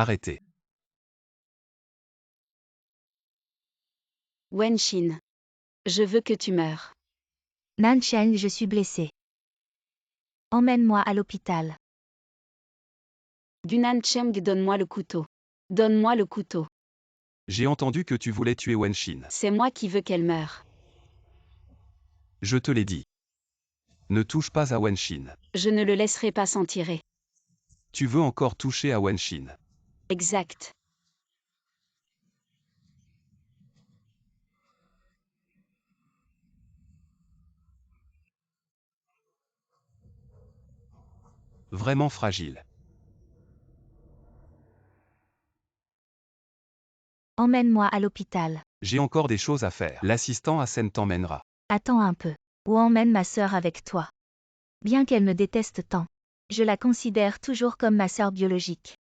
Arrêtez. Wenshin. Je veux que tu meures. Nancheng, je suis blessé. Emmène-moi à l'hôpital. Gunancheng, donne-moi le couteau. Donne-moi le couteau. J'ai entendu que tu voulais tuer Wenshin. C'est moi qui veux qu'elle meure. Je te l'ai dit. Ne touche pas à Wenshin. Je ne le laisserai pas s'en tirer. Tu veux encore toucher à Wenshin. Exact. Vraiment fragile. Emmène-moi à l'hôpital. J'ai encore des choses à faire. L'assistant Hassen t'emmènera. Attends un peu. Ou emmène ma sœur avec toi. Bien qu'elle me déteste tant, je la considère toujours comme ma sœur biologique.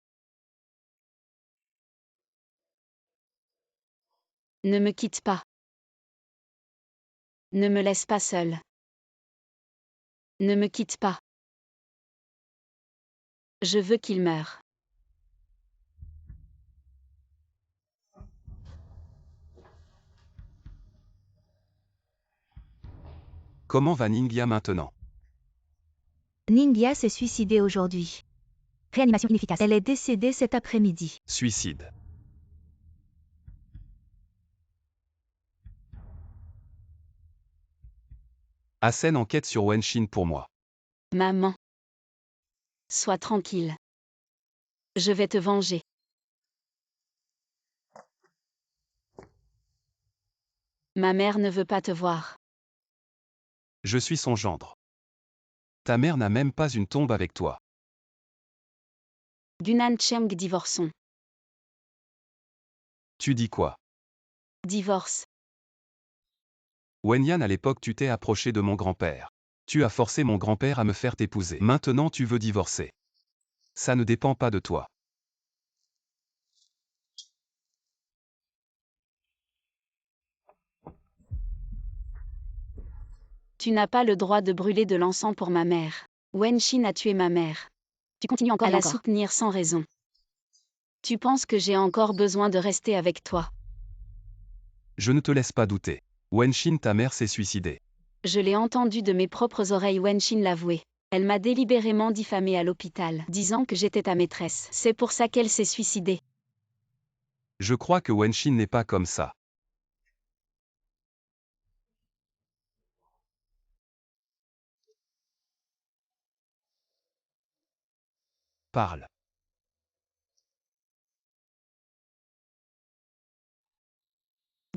Ne me quitte pas. Ne me laisse pas seule. Ne me quitte pas. Je veux qu'il meure. Comment va Ningya maintenant? Ningya s'est suicidée aujourd'hui. Réanimation inefficace. Elle est décédée cet après-midi. Suicide. Hassen enquête sur Wenshin pour moi. Maman. Sois tranquille. Je vais te venger. Ma mère ne veut pas te voir. Je suis son gendre. Ta mère n'a même pas une tombe avec toi. Gunancheng, divorçons. Tu dis quoi? Divorce. Wenyan, à l'époque tu t'es approché de mon grand-père. Tu as forcé mon grand-père à me faire t'épouser. Maintenant tu veux divorcer. Ça ne dépend pas de toi. Tu n'as pas le droit de brûler de l'encens pour ma mère. Wenshin a tué ma mère. Tu continues encore à la soutenir sans raison. Tu penses que j'ai encore besoin de rester avec toi? Je ne te laisse pas douter. Wenshin, ta mère s'est suicidée. Je l'ai entendu de mes propres oreilles Wenshin l'avouer. Elle m'a délibérément diffamée à l'hôpital, disant que j'étais ta maîtresse. C'est pour ça qu'elle s'est suicidée. Je crois que Wenshin n'est pas comme ça. Parle.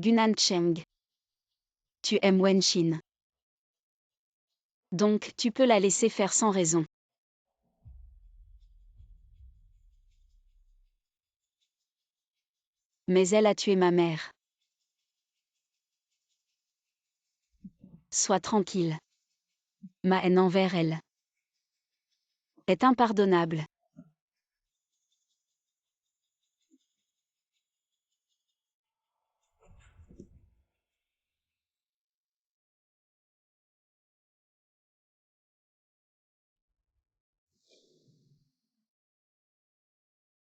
Gunancheng. Tu aimes Wenshin. Donc, tu peux la laisser faire sans raison. Mais elle a tué ma mère. Sois tranquille. Ma haine envers elle est impardonnable.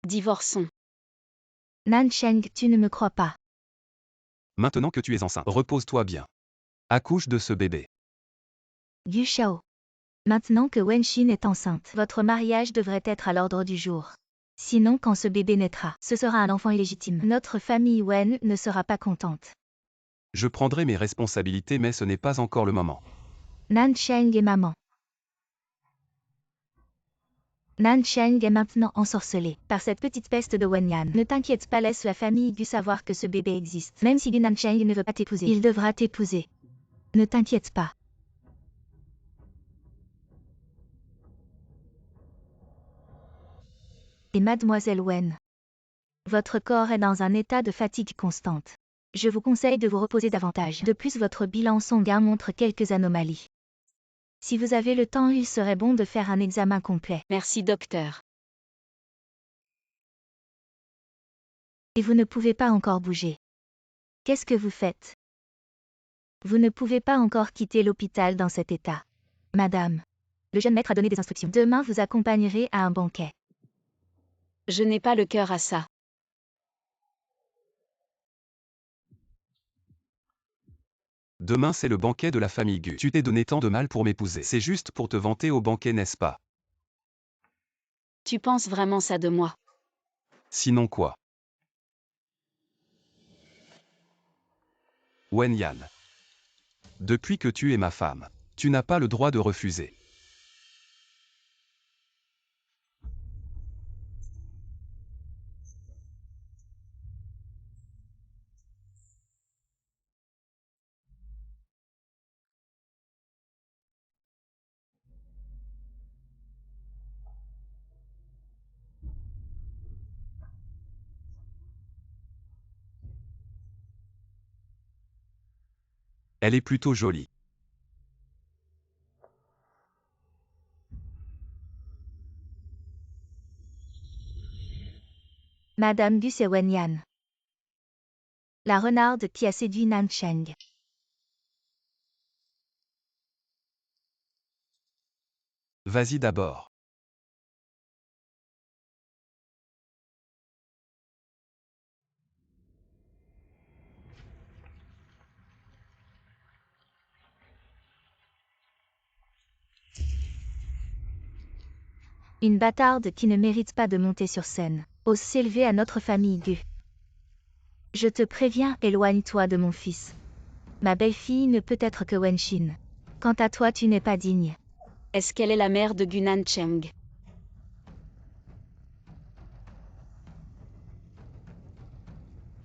Divorçons. Nancheng, tu ne me crois pas. Maintenant que tu es enceinte, repose-toi bien. Accouche de ce bébé. Yu Shao. Maintenant que Wenshin est enceinte, votre mariage devrait être à l'ordre du jour. Sinon, quand ce bébé naîtra, ce sera un enfant illégitime. Notre famille Wen ne sera pas contente. Je prendrai mes responsabilités mais ce n'est pas encore le moment. Nancheng et maman. Nancheng est maintenant ensorcelée par cette petite peste de Wenyan. Ne t'inquiète pas, laisse la famille Gu savoir que ce bébé existe. Même si Gu Nancheng ne veut pas t'épouser, il devra t'épouser. Ne t'inquiète pas. Et mademoiselle Wen. Votre corps est dans un état de fatigue constante. Je vous conseille de vous reposer davantage. De plus, votre bilan sanguin montre quelques anomalies. Si vous avez le temps, il serait bon de faire un examen complet. Merci docteur. Et vous ne pouvez pas encore bouger. Qu'est-ce que vous faites? Vous ne pouvez pas encore quitter l'hôpital dans cet état. Madame. Le jeune maître a donné des instructions. Demain, vous accompagnerez à un banquet. Je n'ai pas le cœur à ça. Demain c'est le banquet de la famille Gu. Tu t'es donné tant de mal pour m'épouser. C'est juste pour te vanter au banquet, n'est-ce pas? Tu penses vraiment ça de moi? Sinon quoi? Wen-Yan. Depuis que tu es ma femme, tu n'as pas le droit de refuser. Elle est plutôt jolie. Madame Gu, c'est Wen-Yan. La renarde qui a séduit Nancheng. Vas-y d'abord. Une bâtarde qui ne mérite pas de monter sur scène, ose s'élever à notre famille Gu. Je te préviens, éloigne-toi de mon fils. Ma belle-fille ne peut être que Wen-Shin. Quant à toi, tu n'es pas digne. Est-ce qu'elle est la mère de Gu Nancheng?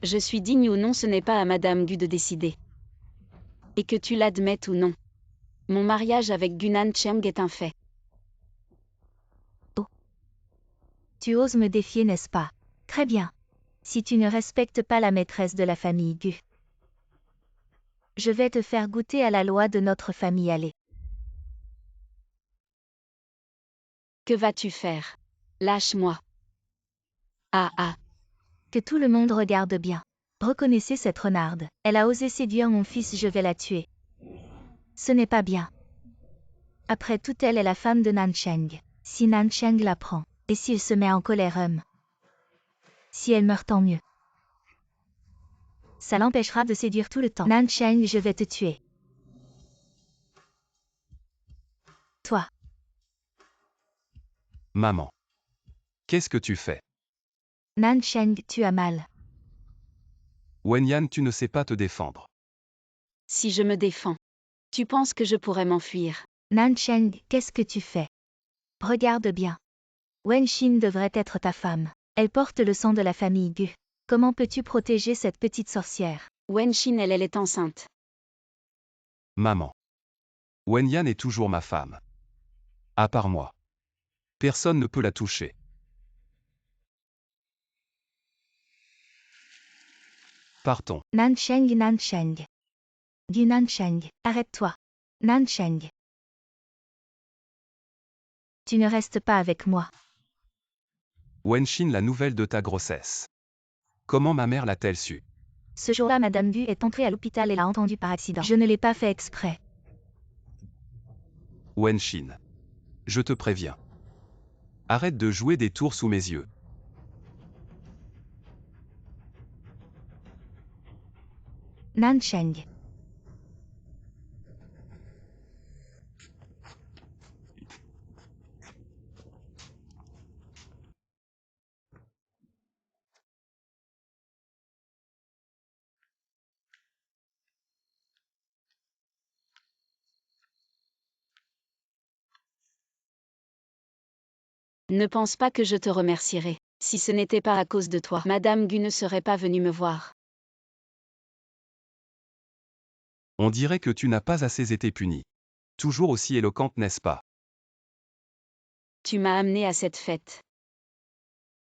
Je suis digne ou non, ce n'est pas à Madame Gu de décider. Et que tu l'admettes ou non. Mon mariage avec Gu Nancheng est un fait. Tu oses me défier, n'est-ce pas? Très bien. Si tu ne respectes pas la maîtresse de la famille Gu, je vais te faire goûter à la loi de notre famille. Allez. Que vas-tu faire? Lâche-moi. Ah ah. Que tout le monde regarde bien. Reconnaissez cette renarde. Elle a osé séduire mon fils, je vais la tuer. Ce n'est pas bien. Après tout, elle est la femme de Nancheng. Si Nancheng la prend, et s'il se met en colère, si elle meurt, tant mieux. Ça l'empêchera de séduire tout le temps. Nancheng, je vais te tuer. Toi. Maman. Qu'est-ce que tu fais? Nancheng, tu as mal. Wen-Yan, tu ne sais pas te défendre. Si je me défends, tu penses que je pourrais m'enfuir? Nancheng, qu'est-ce que tu fais? Regarde bien. Wen-Shin devrait être ta femme. Elle porte le sang de la famille Gu. Comment peux-tu protéger cette petite sorcière? Wen-Shin, elle est enceinte. Maman. Wen-Yan est toujours ma femme. À part moi. Personne ne peut la toucher. Partons. Nancheng, Nancheng. Gu Nancheng, arrête-toi. Nancheng. Tu ne restes pas avec moi. Wen-Shin, la nouvelle de ta grossesse. Comment ma mère l'a-t-elle su? Ce jour-là, Madame Gu est entrée à l'hôpital et l'a entendu par accident. Je ne l'ai pas fait exprès. Wen-Shin. Je te préviens. Arrête de jouer des tours sous mes yeux. Nancheng. Ne pense pas que je te remercierai. Si ce n'était pas à cause de toi, Madame Gu ne serait pas venue me voir. On dirait que tu n'as pas assez été punie. Toujours aussi éloquente, n'est-ce pas? Tu m'as amené à cette fête.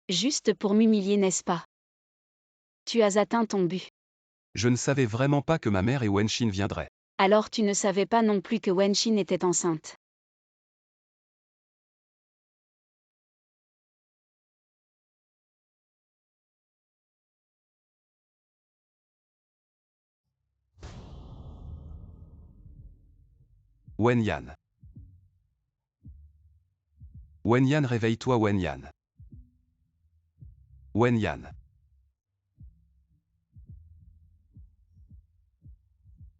Juste pour m'humilier, n'est-ce pas? Tu as atteint ton but. Je ne savais vraiment pas que ma mère et Wen-Shin viendraient. Alors tu ne savais pas non plus que Wen-Shin était enceinte. Wen-Yan. Wen-Yan, réveille-toi, Wen-Yan. Wenyan.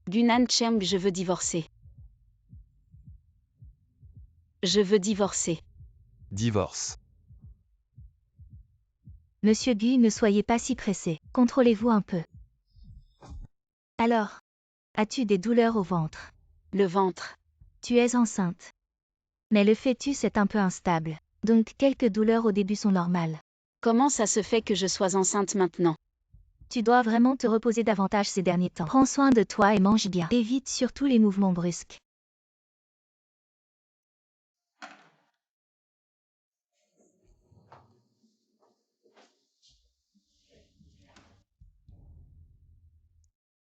Gunan Cheng, je veux divorcer. Je veux divorcer. Divorce. Monsieur Gu, ne soyez pas si pressé. Contrôlez-vous un peu. Alors, as-tu des douleurs au ventre? Le ventre. Tu es enceinte. Mais le fœtus est un peu instable. Donc quelques douleurs au début sont normales. Comment ça se fait que je sois enceinte maintenant? Tu dois vraiment te reposer davantage ces derniers temps. Prends soin de toi et mange bien. Évite surtout les mouvements brusques.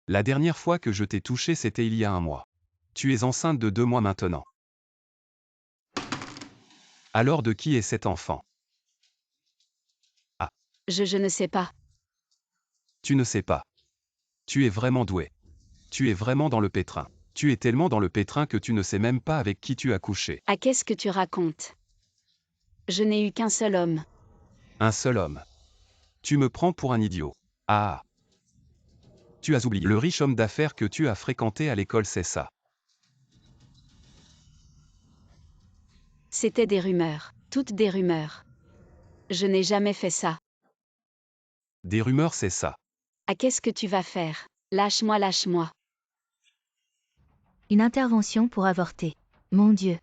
La dernière fois que je t'ai touché, c'était il y a 1 mois. Tu es enceinte de 2 mois maintenant. Alors de qui est cet enfant? Je ne sais pas. Tu ne sais pas. Tu es vraiment doué. Tu es vraiment dans le pétrin. Tu es tellement dans le pétrin que tu ne sais même pas avec qui tu as couché. Ah, qu'est-ce que tu racontes? Je n'ai eu qu'un seul homme. Un seul homme. Tu me prends pour un idiot. Ah. Tu as oublié. Le riche homme d'affaires que tu as fréquenté à l'école, c'est ça. C'était des rumeurs. Toutes des rumeurs. Je n'ai jamais fait ça. Des rumeurs, c'est ça. Ah, qu'est-ce que tu vas faire? Lâche-moi, lâche-moi. Une intervention pour avorter. Mon Dieu.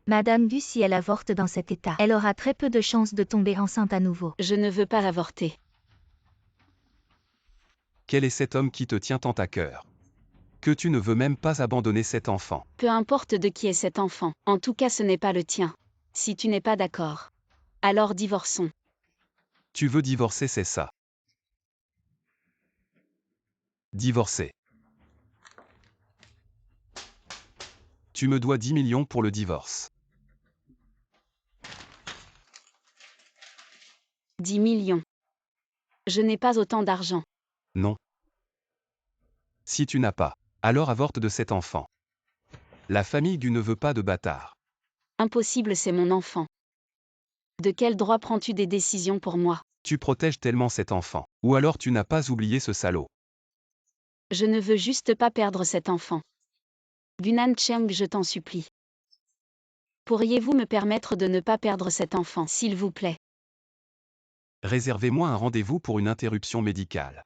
Madame Gu, si elle avorte dans cet état, elle aura très peu de chances de tomber enceinte à nouveau. Je ne veux pas avorter. Quel est cet homme qui te tient tant à cœur? Que tu ne veux même pas abandonner cet enfant. Peu importe de qui est cet enfant. En tout cas, ce n'est pas le tien. Si tu n'es pas d'accord. Alors divorçons. Tu veux divorcer, c'est ça. Divorcer. Tu me dois 10 millions pour le divorce. 10 millions. Je n'ai pas autant d'argent. Non. Si tu n'as pas, alors avorte de cet enfant. La famille Gu ne veut pas de bâtard. Impossible, c'est mon enfant. De quel droit prends-tu des décisions pour moi? Tu protèges tellement cet enfant. Ou alors tu n'as pas oublié ce salaud. Je ne veux juste pas perdre cet enfant. Gunan Cheng, je t'en supplie. Pourriez-vous me permettre de ne pas perdre cet enfant, s'il vous plaît? Réservez-moi un rendez-vous pour une interruption médicale.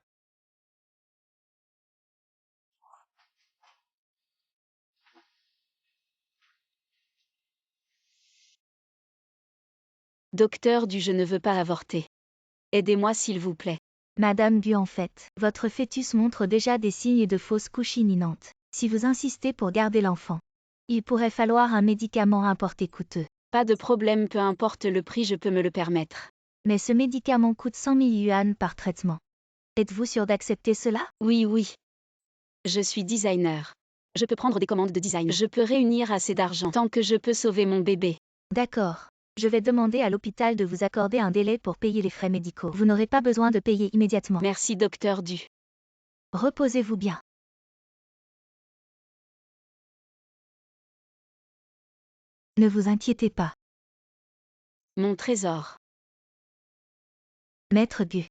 Docteur du je ne veux pas avorter. Aidez-moi s'il vous plaît. Madame Gu, en fait, votre fœtus montre déjà des signes de fausse couche imminente. Si vous insistez pour garder l'enfant, il pourrait falloir un médicament importé coûteux. Pas de problème, peu importe le prix, je peux me le permettre. Mais ce médicament coûte 100 000 yuan par traitement. Êtes-vous sûr d'accepter cela? Oui, oui. Je suis designer. Je peux prendre des commandes de design. Je peux réunir assez d'argent tant que je peux sauver mon bébé. D'accord. Je vais demander à l'hôpital de vous accorder un délai pour payer les frais médicaux. Vous n'aurez pas besoin de payer immédiatement. Merci, docteur Du. Reposez-vous bien. Ne vous inquiétez pas. Mon trésor. Maître Gu.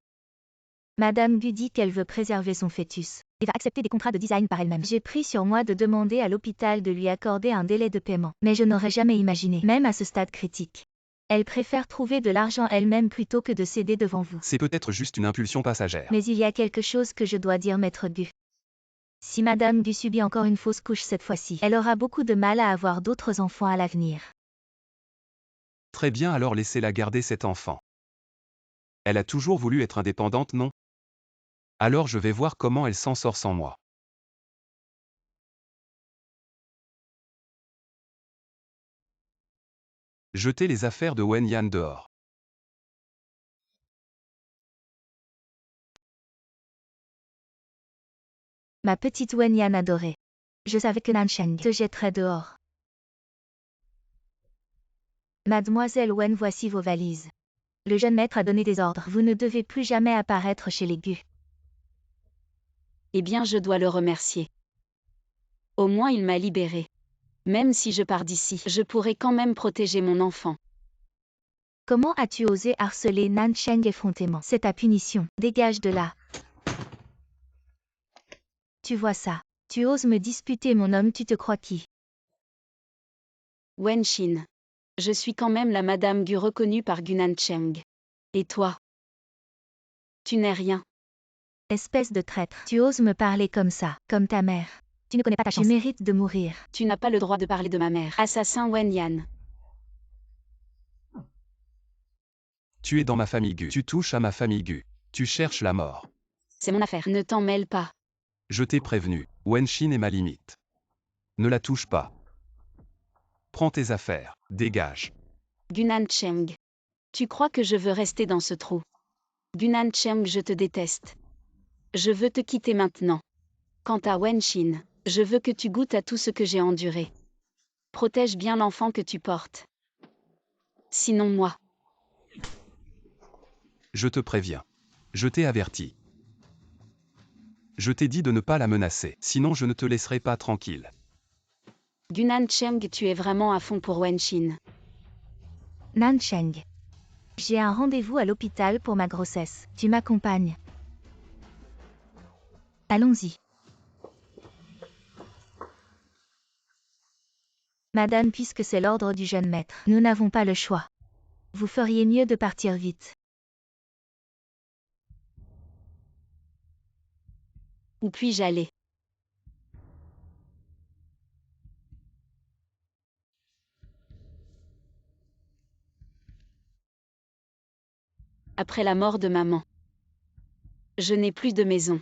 Madame Gu dit qu'elle veut préserver son fœtus et va accepter des contrats de design par elle-même. J'ai pris sur moi de demander à l'hôpital de lui accorder un délai de paiement, mais je n'aurais jamais imaginé, même à ce stade critique. Elle préfère trouver de l'argent elle-même plutôt que de céder devant vous. C'est peut-être juste une impulsion passagère. Mais il y a quelque chose que je dois dire, Maître Gu. Si Madame Gu subit encore une fausse couche cette fois-ci, elle aura beaucoup de mal à avoir d'autres enfants à l'avenir. Très bien, alors laissez-la garder cet enfant. Elle a toujours voulu être indépendante, non? Alors je vais voir comment elle s'en sort sans moi. Jetez les affaires de Wenyan dehors. Ma petite Wenyan adorée. Je savais que Nansheng te jetterait dehors. Mademoiselle Wen, voici vos valises. Le jeune maître a donné des ordres. Vous ne devez plus jamais apparaître chez les Gu. Eh bien, je dois le remercier. Au moins, il m'a libérée. Même si je pars d'ici, je pourrai quand même protéger mon enfant. Comment as-tu osé harceler Nancheng effrontément? C'est ta punition. Dégage de là. Tu vois ça. Tu oses me disputer mon homme, tu te crois qui? Wenshin. Je suis quand même la Madame Gu reconnue par Gu Nancheng. Et toi? Tu n'es rien. Espèce de traître. Tu oses me parler comme ça, comme ta mère. Tu ne connais pas ta chance. Tu mérites de mourir. Tu n'as pas le droit de parler de ma mère. Assassin Wen Yan. Tu es dans ma famille Gu. Tu touches à ma famille Gu. Tu cherches la mort. C'est mon affaire. Ne t'en mêle pas. Je t'ai prévenu, Wenshin est ma limite. Ne la touche pas. Prends tes affaires, dégage. Gu Nancheng. Tu crois que je veux rester dans ce trou? Gu Nancheng, je te déteste. Je veux te quitter maintenant. Quant à Wenshin, je veux que tu goûtes à tout ce que j'ai enduré. Protège bien l'enfant que tu portes. Sinon moi. Je te préviens. Je t'ai averti. Je t'ai dit de ne pas la menacer, sinon je ne te laisserai pas tranquille. Gu Nancheng, tu es vraiment à fond pour Wenshin. Nancheng. J'ai un rendez-vous à l'hôpital pour ma grossesse. Tu m'accompagnes? Allons-y. Madame, puisque c'est l'ordre du jeune maître, nous n'avons pas le choix. Vous feriez mieux de partir vite. Où puis-je aller? Après la mort de maman. Je n'ai plus de maison.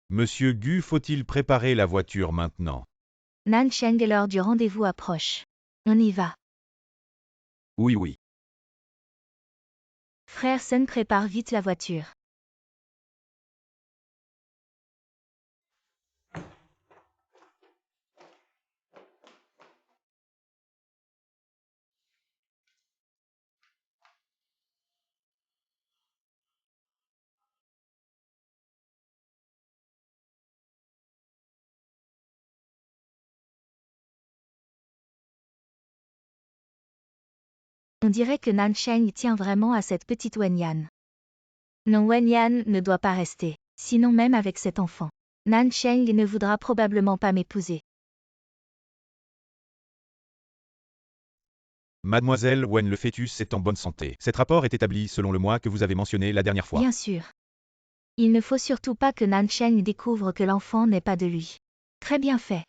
Monsieur Gu, faut-il préparer la voiture maintenant? Nancheng, l'heure du rendez-vous approche. On y va. Oui. Frère Sun, prépare vite la voiture. On dirait que Nancheng tient vraiment à cette petite Wen Yan. Non, Wen Yan ne doit pas rester. Sinon, même avec cet enfant, Nancheng ne voudra probablement pas m'épouser. Mademoiselle Wen, le fœtus est en bonne santé. Cet rapport est établi selon le mois que vous avez mentionné la dernière fois. Bien sûr. Il ne faut surtout pas que Nancheng découvre que l'enfant n'est pas de lui. Très bien fait.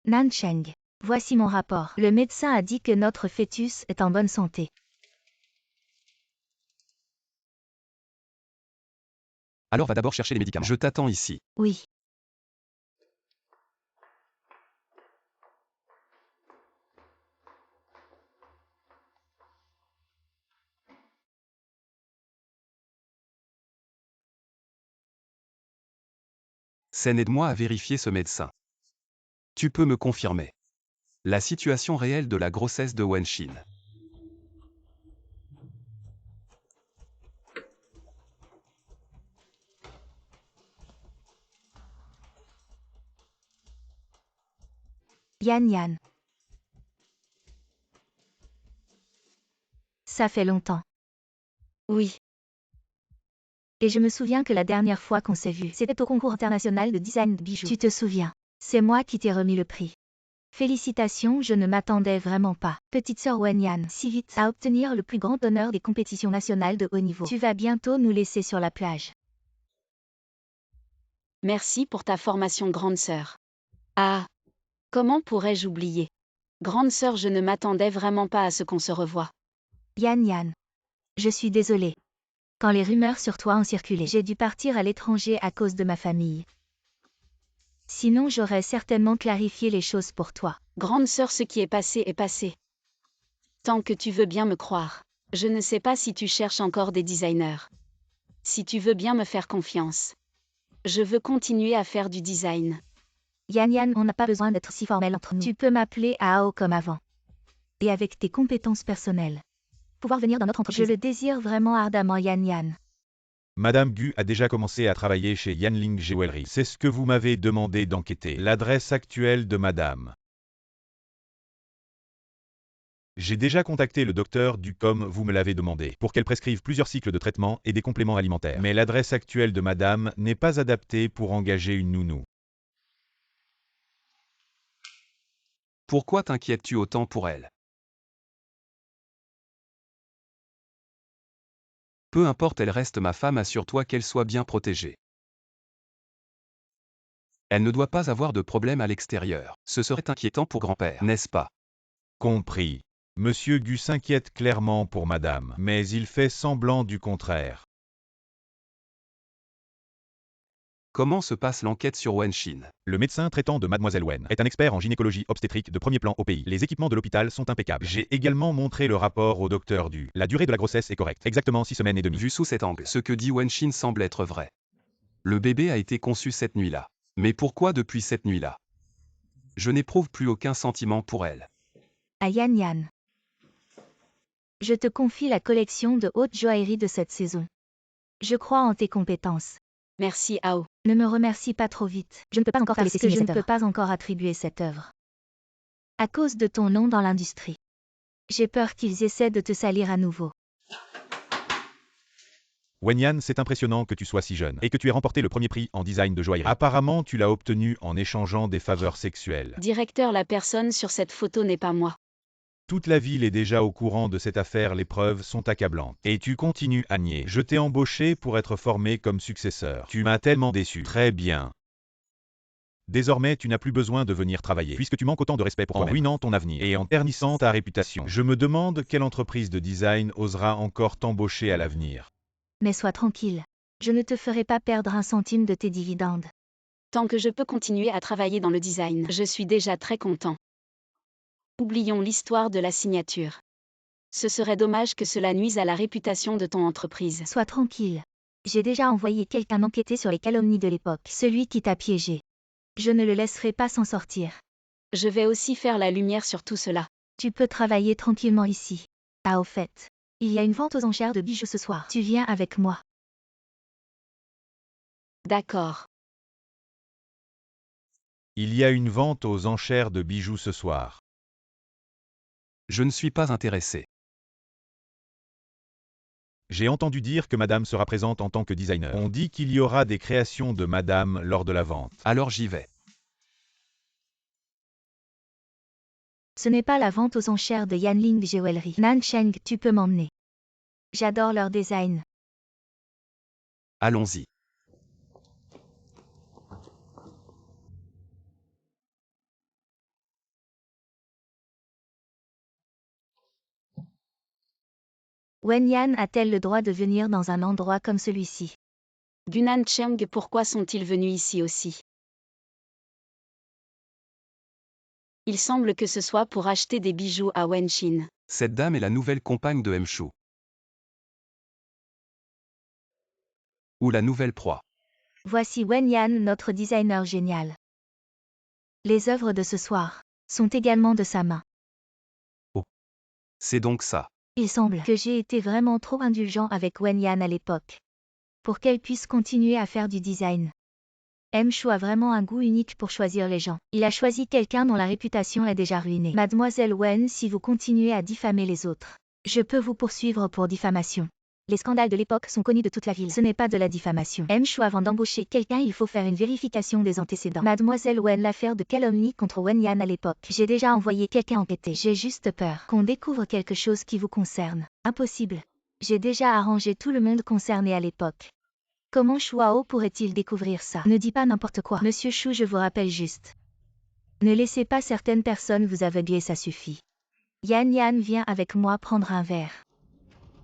Nancheng. Voici mon rapport. Le médecin a dit que notre fœtus est en bonne santé. Alors va d'abord chercher les médicaments. Je t'attends ici. Oui. Sen, aide-moi à vérifier ce médecin. Tu peux me confirmer la situation réelle de la grossesse de Wenshin. Yan. Ça fait longtemps. Oui. Et je me souviens que la dernière fois qu'on s'est vu, c'était au concours international de design de bijoux. Tu te souviens? C'est moi qui t'ai remis le prix. Félicitations, je ne m'attendais vraiment pas. Petite sœur Wen Yan, si vite, à obtenir le plus grand honneur des compétitions nationales de haut niveau. Tu vas bientôt nous laisser sur la plage. Merci pour ta formation, grande sœur. Ah! Comment pourrais-je oublier? Grande sœur, je ne m'attendais vraiment pas à ce qu'on se revoie. Yan. Je suis désolée. Quand les rumeurs sur toi ont circulé, j'ai dû partir à l'étranger à cause de ma famille. Sinon, j'aurais certainement clarifié les choses pour toi. Grande sœur, ce qui est passé est passé. Tant que tu veux bien me croire. Je ne sais pas si tu cherches encore des designers. Si tu veux bien me faire confiance. Je veux continuer à faire du design. Yan, on n'a pas besoin d'être si formel entre nous. Tu peux m'appeler Ao comme avant. et avec tes compétences personnelles. Pouvoir venir dans notre entreprise. Je le désire vraiment ardemment, Yan Yan. Madame Gu a déjà commencé à travailler chez Yanling Jewelry. C'est ce que vous m'avez demandé d'enquêter. L'adresse actuelle de madame. J'ai déjà contacté le docteur Du comme vous me l'avez demandé, pour qu'elle prescrive plusieurs cycles de traitement et des compléments alimentaires. Mais l'adresse actuelle de madame n'est pas adaptée pour engager une nounou. Pourquoi t'inquiètes-tu autant pour elle? Peu importe, elle reste ma femme, assure-toi qu'elle soit bien protégée. Elle ne doit pas avoir de problème à l'extérieur. Ce serait inquiétant pour grand-père, n'est-ce pas? Compris. Monsieur Gu s'inquiète clairement pour madame, mais il fait semblant du contraire. Comment se passe l'enquête sur Wenshin? Le médecin traitant de mademoiselle Wen est un expert en gynécologie obstétrique de premier plan au pays. Les équipements de l'hôpital sont impeccables. J'ai également montré le rapport au docteur Du. La durée de la grossesse est correcte, exactement 6 semaines et demie. Vu sous cet angle, ce que dit Wenshin semble être vrai. Le bébé a été conçu cette nuit-là. Mais pourquoi depuis cette nuit-là? Je n'éprouve plus aucun sentiment pour elle. À Yan Yan. Je te confie la collection de haute joaillerie de cette saison. Je crois en tes compétences. Merci Ao. Ne me remercie pas trop vite. Je ne peux pas encore te laisser signer cette œuvre. Je ne peux pas encore attribuer cette œuvre. À cause de ton nom dans l'industrie. J'ai peur qu'ils essaient de te salir à nouveau. Wenyan, c'est impressionnant que tu sois si jeune et que tu aies remporté le premier prix en design de joaillerie. Apparemment, tu l'as obtenu en échangeant des faveurs sexuelles. Directeur, la personne sur cette photo n'est pas moi. Toute la ville est déjà au courant de cette affaire, les preuves sont accablantes. Et tu continues à nier. Je t'ai embauché pour être formé comme successeur. Tu m'as tellement déçu. Très bien. Désormais, tu n'as plus besoin de venir travailler, puisque tu manques autant de respect pour toi-même, en ruinant ton avenir et en ternissant ta réputation. Je me demande quelle entreprise de design osera encore t'embaucher à l'avenir. Mais sois tranquille. Je ne te ferai pas perdre un centime de tes dividendes. Tant que je peux continuer à travailler dans le design, je suis déjà très content. Oublions l'histoire de la signature. Ce serait dommage que cela nuise à la réputation de ton entreprise. Sois tranquille. J'ai déjà envoyé quelqu'un enquêter sur les calomnies de l'époque, celui qui t'a piégé. Je ne le laisserai pas s'en sortir. Je vais aussi faire la lumière sur tout cela. Tu peux travailler tranquillement ici. Ah, au fait, il y a une vente aux enchères de bijoux ce soir. Tu viens avec moi. D'accord. Il y a une vente aux enchères de bijoux ce soir. Je ne suis pas intéressé. J'ai entendu dire que madame sera présente en tant que designer. On dit qu'il y aura des créations de madame lors de la vente. Alors j'y vais. Ce n'est pas la vente aux enchères de Yanling Jewelry. Nancheng, tu peux m'emmener. J'adore leur design. Allons-y. Wenyan a-t-elle le droit de venir dans un endroit comme celui-ci? Gunan Cheng, pourquoi sont-ils venus ici aussi? Il semble que ce soit pour acheter des bijoux à Wenshin. Cette dame est la nouvelle compagne de Mshu. Ou la nouvelle proie. Voici Wenyan, notre designer génial. Les œuvres de ce soir sont également de sa main. Oh. C'est donc ça. Il semble que j'ai été vraiment trop indulgent avec Wenyan à l'époque. Pour qu'elle puisse continuer à faire du design. Mshu a vraiment un goût unique pour choisir les gens. Il a choisi quelqu'un dont la réputation est déjà ruinée. Mademoiselle Wen, si vous continuez à diffamer les autres, je peux vous poursuivre pour diffamation. Les scandales de l'époque sont connus de toute la ville. Ce n'est pas de la diffamation. Mshu, avant d'embaucher quelqu'un, il faut faire une vérification des antécédents. Mademoiselle Wen, l'affaire de calomnie contre Wenyan à l'époque. J'ai déjà envoyé quelqu'un enquêter. J'ai juste peur qu'on découvre quelque chose qui vous concerne. Impossible. J'ai déjà arrangé tout le monde concerné à l'époque. Comment Shuao pourrait-il découvrir ça? Ne dis pas n'importe quoi. Monsieur Shu, je vous rappelle juste. Ne laissez pas certaines personnes vous aveugler, ça suffit. Yan Yan, viens avec moi prendre un verre.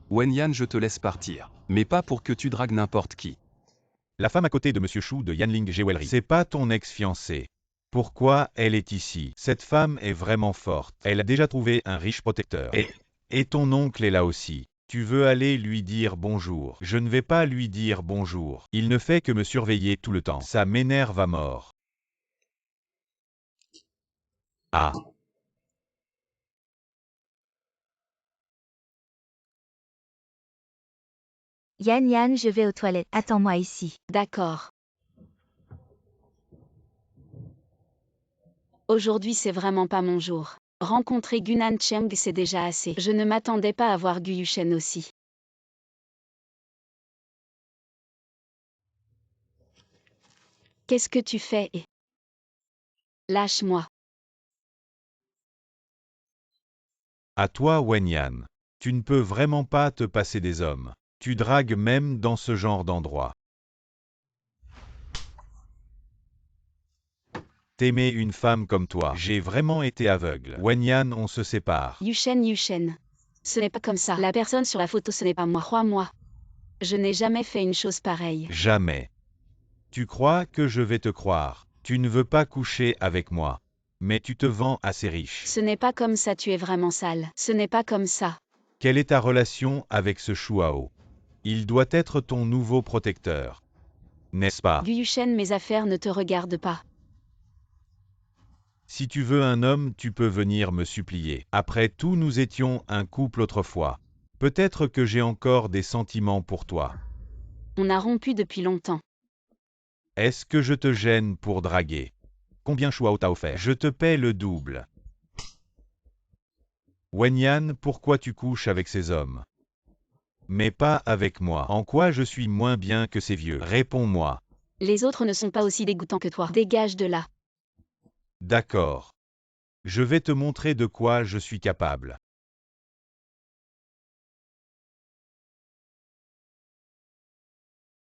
Wenyan, je te laisse partir. Mais pas pour que tu dragues n'importe qui. La femme à côté de Monsieur Shu de Yanling Jewelry. C'est pas ton ex-fiancée. Pourquoi elle est ici? Cette femme est vraiment forte. Elle a déjà trouvé un riche protecteur. Et ton oncle est là aussi. Tu veux aller lui dire bonjour. Je ne vais pas lui dire bonjour. Il ne fait que me surveiller tout le temps. Ça m'énerve à mort. Ah. Yan Yan, je vais aux toilettes. Attends-moi ici. D'accord. Aujourd'hui c'est vraiment pas mon jour. Rencontrer Gunan Cheng c'est déjà assez. Je ne m'attendais pas à voir Gu Yushen aussi. Qu'est-ce que tu fais et... Lâche-moi. À toi, Wenyan. Tu ne peux vraiment pas te passer des hommes. Tu dragues même dans ce genre d'endroit. T'aimer une femme comme toi. J'ai vraiment été aveugle. Wenyan, on se sépare. Yushen. Ce n'est pas comme ça. La personne sur la photo ce n'est pas moi. Crois-moi. Je n'ai jamais fait une chose pareille. Jamais. Tu crois que je vais te croire. Tu ne veux pas coucher avec moi. Mais tu te vends assez riche. Ce n'est pas comme ça, tu es vraiment sale. Ce n'est pas comme ça. Quelle est ta relation avec ce Shuao? Il doit être ton nouveau protecteur. N'est-ce pas? Gu Yushen, mes affaires ne te regardent pas. Si tu veux un homme, tu peux venir me supplier. Après tout, nous étions un couple autrefois. Peut-être que j'ai encore des sentiments pour toi. On a rompu depuis longtemps. Est-ce que je te gêne pour draguer? Combien Shuao t'a offert? Je te paie le double. Wenyan, pourquoi tu couches avec ces hommes? Mais pas avec moi. En quoi je suis moins bien que ces vieux? Réponds-moi. Les autres ne sont pas aussi dégoûtants que toi. Dégage de là. D'accord. Je vais te montrer de quoi je suis capable.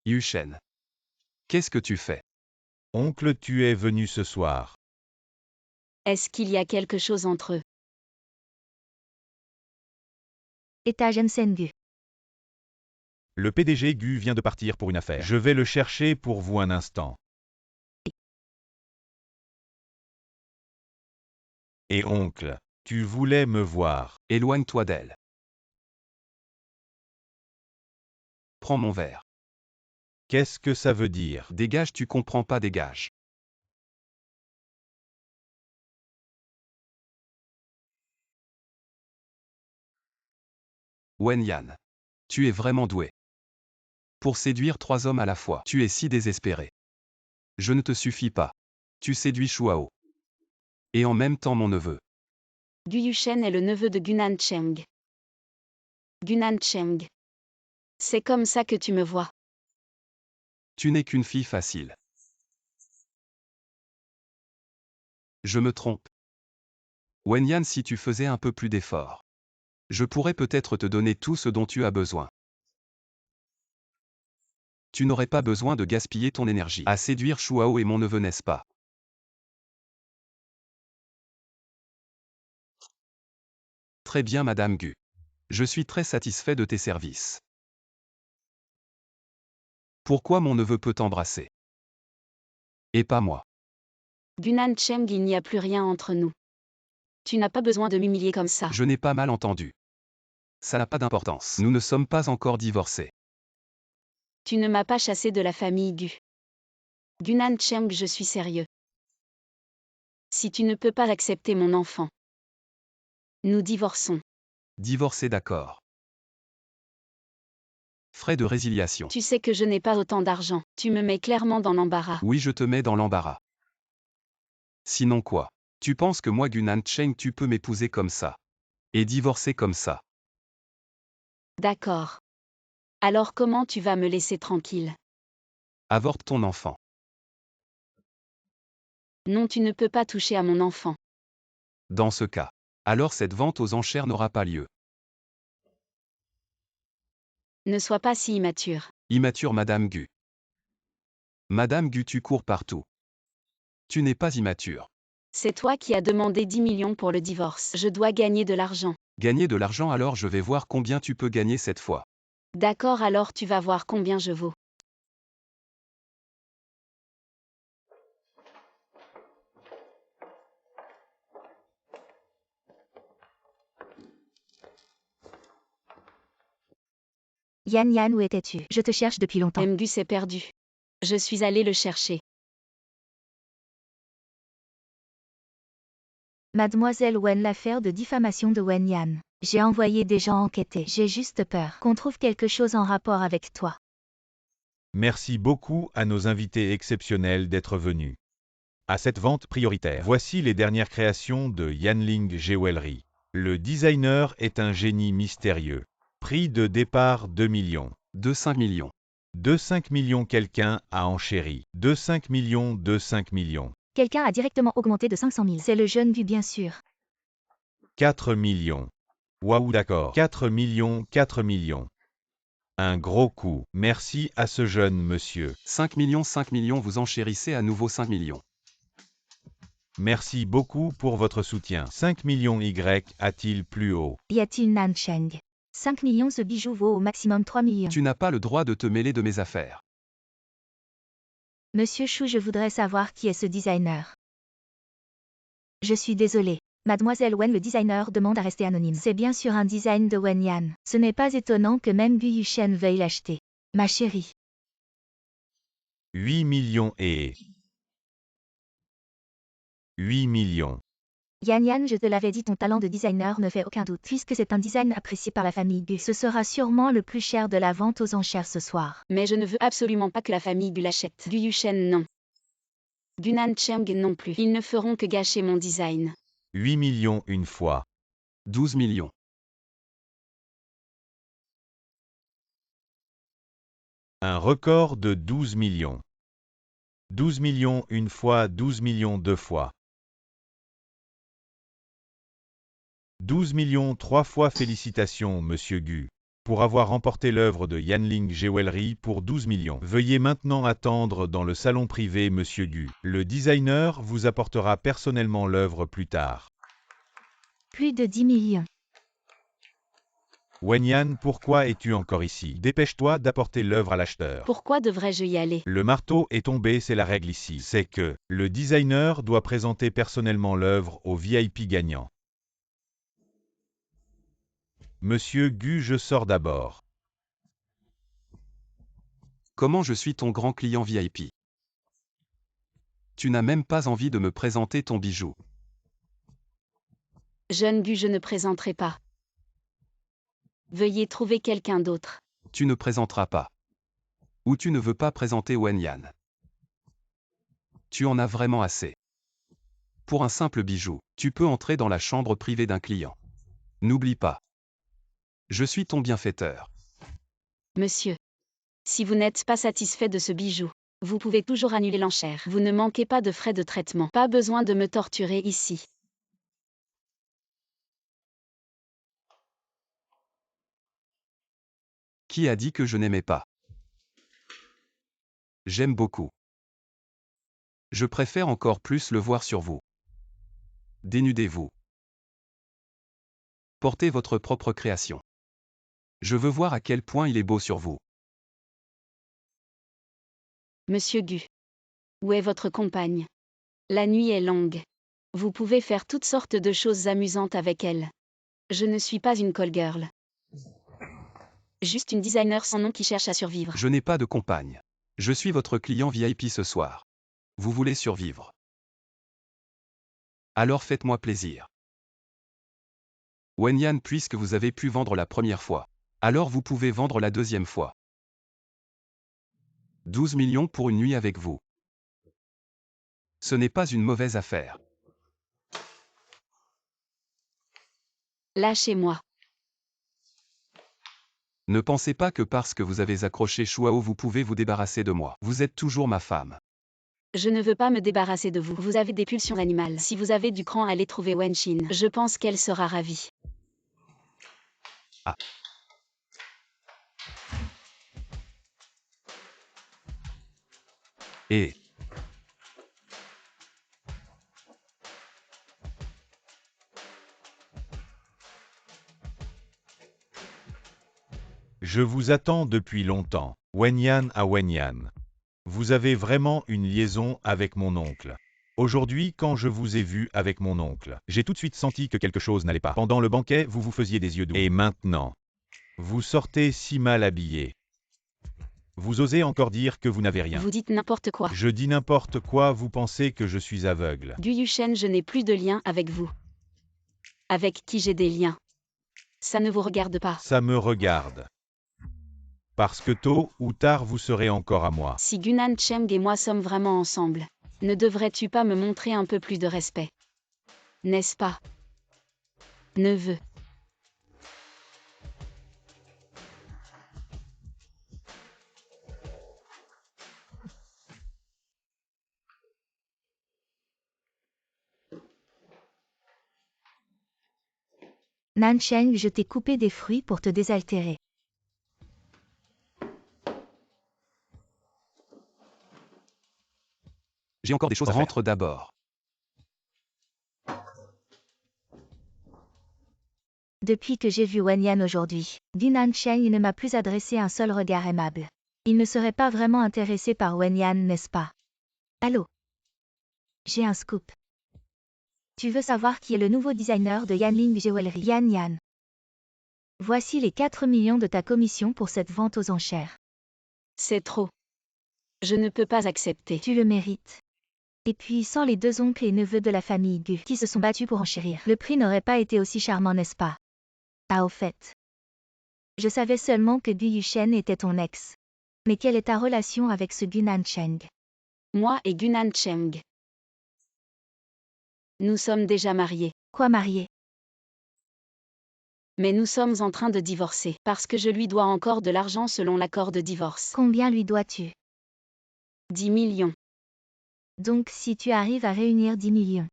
Yushen. Qu'est-ce que tu fais? Oncle, tu es venu ce soir. Est-ce qu'il y a quelque chose entre eux? Étage Sengu. Le PDG Gu vient de partir pour une affaire. Je vais le chercher pour vous un instant. Et oncle, tu voulais me voir. Éloigne-toi d'elle. Prends mon verre. Qu'est-ce que ça veut dire? Dégage, tu comprends pas, dégage. Wenyan. Tu es vraiment doué. Pour séduire 3 hommes à la fois, tu es si désespéré. Je ne te suffis pas. Tu séduis Shuao. Et en même temps mon neveu. Gu Yushen est le neveu de Gunan Cheng. Gunan Cheng. C'est comme ça que tu me vois. Tu n'es qu'une fille facile. Je me trompe. Wenyan, si tu faisais un peu plus d'efforts. Je pourrais peut-être te donner tout ce dont tu as besoin. Tu n'aurais pas besoin de gaspiller ton énergie à séduire Shuao et mon neveu, n'est-ce pas? Très bien, Madame Gu. Je suis très satisfait de tes services. Pourquoi mon neveu peut t'embrasser? Et pas moi. Gunan Cheng, il n'y a plus rien entre nous. Tu n'as pas besoin de m'humilier comme ça. Je n'ai pas mal entendu. Ça n'a pas d'importance. Nous ne sommes pas encore divorcés. Tu ne m'as pas chassé de la famille Gu. Gunan Cheng, je suis sérieux. Si tu ne peux pas accepter mon enfant, nous divorçons. Divorcés, d'accord. Frais de résiliation. Tu sais que je n'ai pas autant d'argent. Tu me mets clairement dans l'embarras. Oui, je te mets dans l'embarras. Sinon quoi? Tu penses que moi, Gunan Cheng, tu peux m'épouser comme ça? Et divorcer comme ça? D'accord. Alors comment tu vas me laisser tranquille? Avorte ton enfant. Non, tu ne peux pas toucher à mon enfant. Dans ce cas, alors cette vente aux enchères n'aura pas lieu. Ne sois pas si immature. Immature, Madame Gu. Madame Gu, tu cours partout. Tu n'es pas immature. C'est toi qui as demandé 10 millions pour le divorce. Je dois gagner de l'argent. Gagner de l'argent, alors je vais voir combien tu peux gagner cette fois. D'accord, alors tu vas voir combien je vaux. Yan Yan, où étais-tu? Je te cherche depuis longtemps. Mgu s'est perdu. Je suis allé le chercher. Mademoiselle Wen, l'affaire de diffamation de Wen Yan. J'ai envoyé des gens enquêter. J'ai juste peur qu'on trouve quelque chose en rapport avec toi. Merci beaucoup à nos invités exceptionnels d'être venus à cette vente prioritaire. Voici les dernières créations de Yanling Jewelry. Le designer est un génie mystérieux. Prix de départ 2 millions. De 5 millions. De 5 millions, quelqu'un a enchéri. De 5 millions, de 5 millions. Quelqu'un a directement augmenté de 500 000. C'est le jeune Gu bien sûr. 4 millions. Waouh, d'accord. 4 millions, 4 millions. Un gros coup. Merci à ce jeune monsieur. 5 millions, vous enchérissez à nouveau 5 millions. Merci beaucoup pour votre soutien. 5 millions Y a-t-il plus haut? Y a-t-il Nan Cheng? 5 millions, ce bijou vaut au maximum 3 millions. Tu n'as pas le droit de te mêler de mes affaires. Monsieur Chou, je voudrais savoir qui est ce designer. Je suis désolé. Mademoiselle Wen, le designer, demande à rester anonyme. C'est bien sûr un design de Wen Yan. Ce n'est pas étonnant que même Gu Yushen veuille l'acheter. Ma chérie. 8 millions et... 8 millions. Yan Yan, je te l'avais dit, ton talent de designer ne fait aucun doute. Puisque c'est un design apprécié par la famille Gu, ce sera sûrement le plus cher de la vente aux enchères ce soir. Mais je ne veux absolument pas que la famille Gu l'achète. Gu Yushen non. Gunan Cheng non plus. Ils ne feront que gâcher mon design. 8 millions une fois. 12 millions. Un record de 12 millions. 12 millions une fois, 12 millions deux fois. 12 millions trois fois. Félicitations, Monsieur Gu, pour avoir remporté l'œuvre de Yanling Jewelry pour 12 millions. Veuillez maintenant attendre dans le salon privé, Monsieur Gu. Le designer vous apportera personnellement l'œuvre plus tard. Plus de 10 millions. Wenyan, pourquoi es-tu encore ici? Dépêche-toi d'apporter l'œuvre à l'acheteur. Pourquoi devrais-je y aller? Le marteau est tombé, c'est la règle ici. C'est que le designer doit présenter personnellement l'œuvre au VIP gagnant. Monsieur Gu, je sors d'abord. Comment je suis ton grand client VIP? Tu n'as même pas envie de me présenter ton bijou. Jeune Gu, je ne présenterai pas. Veuillez trouver quelqu'un d'autre. Tu ne présenteras pas. Ou tu ne veux pas présenter Wen Yan. Tu en as vraiment assez. Pour un simple bijou, tu peux entrer dans la chambre privée d'un client. N'oublie pas. Je suis ton bienfaiteur. Monsieur. Si vous n'êtes pas satisfait de ce bijou, vous pouvez toujours annuler l'enchère. Vous ne manquez pas de frais de traitement. Pas besoin de me torturer ici. Qui a dit que je n'aimais pas? J'aime beaucoup. Je préfère encore plus le voir sur vous. Dénudez-vous. Portez votre propre création. Je veux voir à quel point il est beau sur vous. Monsieur Gu. Où est votre compagne? La nuit est longue. Vous pouvez faire toutes sortes de choses amusantes avec elle. Je ne suis pas une call girl. Juste une designer sans nom qui cherche à survivre. Je n'ai pas de compagne. Je suis votre client VIP ce soir. Vous voulez survivre. Alors faites-moi plaisir. Wenyan, puisque vous avez pu vendre la première fois, alors vous pouvez vendre la deuxième fois. 12 millions pour une nuit avec vous. Ce n'est pas une mauvaise affaire. Lâchez-moi. Ne pensez pas que parce que vous avez accroché Shuao vous pouvez vous débarrasser de moi. Vous êtes toujours ma femme. Je ne veux pas me débarrasser de vous. Vous avez des pulsions animales. Si vous avez du cran, allez trouver Wenshin. Je pense qu'elle sera ravie. Ah. Et... Je vous attends depuis longtemps. Wenyan à Wenyan. Vous avez vraiment une liaison avec mon oncle. Aujourd'hui, quand je vous ai vu avec mon oncle, j'ai tout de suite senti que quelque chose n'allait pas. Pendant le banquet, vous vous faisiez des yeux doux. Et maintenant, vous sortez si mal habillé. Vous osez encore dire que vous n'avez rien. Vous dites n'importe quoi. Je dis n'importe quoi, vous pensez que je suis aveugle. Gu Yushen, je n'ai plus de lien avec vous. Avec qui j'ai des liens? Ça ne vous regarde pas. Ça me regarde. Parce que tôt ou tard vous serez encore à moi. Si Gunan Cheng et moi sommes vraiment ensemble, ne devrais-tu pas me montrer un peu plus de respect? N'est-ce pas, neveu? Nancheng, je t'ai coupé des fruits pour te désaltérer. J'ai encore des choses à faire. Rentre d'abord. Depuis que j'ai vu Wenyan aujourd'hui, Nancheng ne m'a plus adressé un seul regard aimable. Il ne serait pas vraiment intéressé par Wenyan, n'est-ce pas? Allô? J'ai un scoop. Tu veux savoir qui est le nouveau designer de Yanling Jewelry? Yan. Voici les 4 millions de ta commission pour cette vente aux enchères. C'est trop. Je ne peux pas accepter. Tu le mérites. Et puis sans les 2 oncles et neveux de la famille Gu qui se sont battus pour enchérir, le prix n'aurait pas été aussi charmant, n'est-ce pas? Ah, au fait. Je savais seulement que Gu Yushen était ton ex. Mais quelle est ta relation avec ce Gu Nancheng? Moi et Gunan Cheng. Nous sommes déjà mariés. Quoi, marié? Mais nous sommes en train de divorcer, parce que je lui dois encore de l'argent selon l'accord de divorce. Combien lui dois-tu? 10 millions. Donc si tu arrives à réunir 10 millions,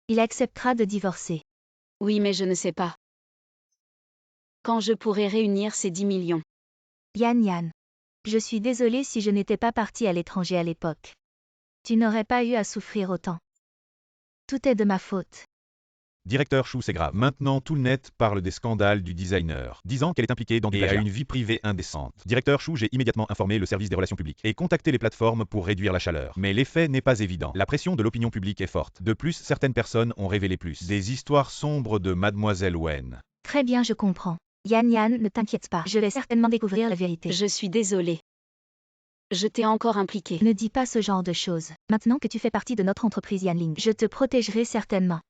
il acceptera de divorcer. Oui, mais je ne sais pas quand je pourrai réunir ces 10 millions. Yan. Je suis désolée si je n'étais pas partie à l'étranger à l'époque. Tu n'aurais pas eu à souffrir autant. Tout est de ma faute. Directeur Chou, c'est grave. Maintenant, tout le net parle des scandales du designer, disant qu'elle est impliquée dans des plagiats et a une vie privée indécente. Directeur Chou, j'ai immédiatement informé le service des relations publiques et contacté les plateformes pour réduire la chaleur. Mais l'effet n'est pas évident. La pression de l'opinion publique est forte. De plus, certaines personnes ont révélé plus. Des histoires sombres de Mademoiselle Wen. Très bien, je comprends. Yan, ne t'inquiète pas. Je vais certainement découvrir la vérité. Je suis désolée. Je t'ai encore impliqué. Ne dis pas ce genre de choses. Maintenant que tu fais partie de notre entreprise Yanling, je te protégerai certainement.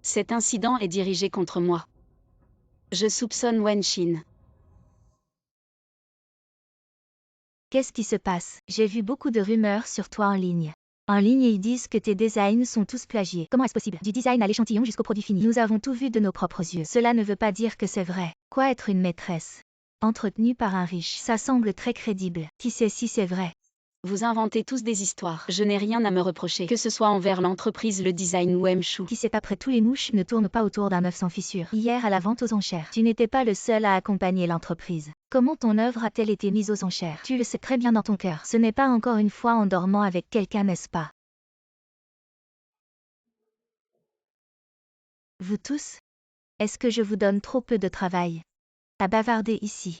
Cet incident est dirigé contre moi. Je soupçonne Wenshin. Qu'est-ce qui se passe? J'ai vu beaucoup de rumeurs sur toi en ligne. En ligne, ils disent que tes designs sont tous plagiés. Comment est-ce possible? Du design à l'échantillon jusqu'au produit fini. Nous avons tout vu de nos propres yeux. Cela ne veut pas dire que c'est vrai. Quoi, être une maîtresse entretenue par un riche? Ça semble très crédible. Qui sait si c'est vrai? Vous inventez tous des histoires. Je n'ai rien à me reprocher, que ce soit envers l'entreprise, le design ou Mchou. Qui sait, après tous les mouches ne tournent pas autour d'un œuf sans fissure. Hier à la vente aux enchères, tu n'étais pas le seul à accompagner l'entreprise. Comment ton œuvre a-t-elle été mise aux enchères? Tu le sais très bien dans ton cœur. Ce n'est pas encore une fois en dormant avec quelqu'un, n'est-ce pas? Vous tous? Est-ce que je vous donne trop peu de travail à bavarder ici?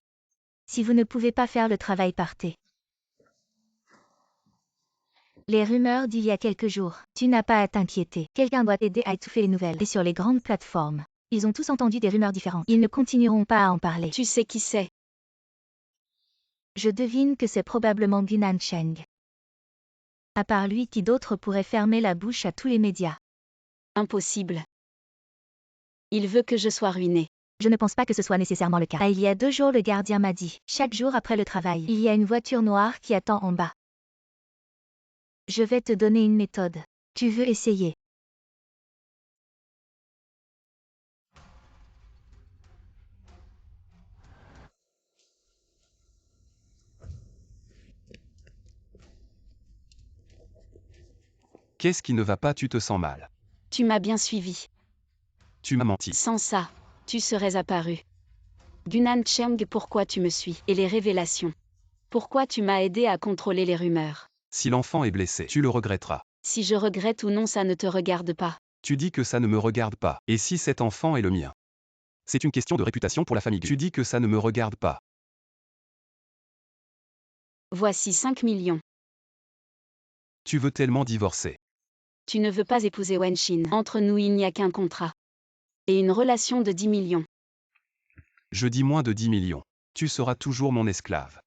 Si vous ne pouvez pas faire le travail, partez. Les rumeurs d'il y a quelques jours, tu n'as pas à t'inquiéter. Quelqu'un doit t'aider à étouffer les nouvelles. Et sur les grandes plateformes, ils ont tous entendu des rumeurs différentes. Ils ne continueront pas à en parler. Tu sais qui c'est? Je devine que c'est probablement Gunan Cheng. À part lui, qui d'autre pourrait fermer la bouche à tous les médias? Impossible. Il veut que je sois ruinée. Je ne pense pas que ce soit nécessairement le cas. Ah, il y a 2 jours, le gardien m'a dit, chaque jour après le travail, il y a une voiture noire qui attend en bas. Je vais te donner une méthode. Tu veux essayer? Qu'est-ce qui ne va pas? Tu te sens mal. Tu m'as bien suivi. Tu m'as menti. Sans ça, tu serais apparu. Gunan Cheng, pourquoi tu me suis? Et les révélations? Pourquoi tu m'as aidé à contrôler les rumeurs? Si l'enfant est blessé, tu le regretteras. Si je regrette ou non, ça ne te regarde pas. Tu dis que ça ne me regarde pas. Et si cet enfant est le mien? C'est une question de réputation pour la famille. Tu dis que ça ne me regarde pas. Voici 5 millions. Tu veux tellement divorcer. Tu ne veux pas épouser Wenshin. Entre nous, il n'y a qu'un contrat. Et une relation de 10 millions. Je dis moins de 10 millions. Tu seras toujours mon esclave.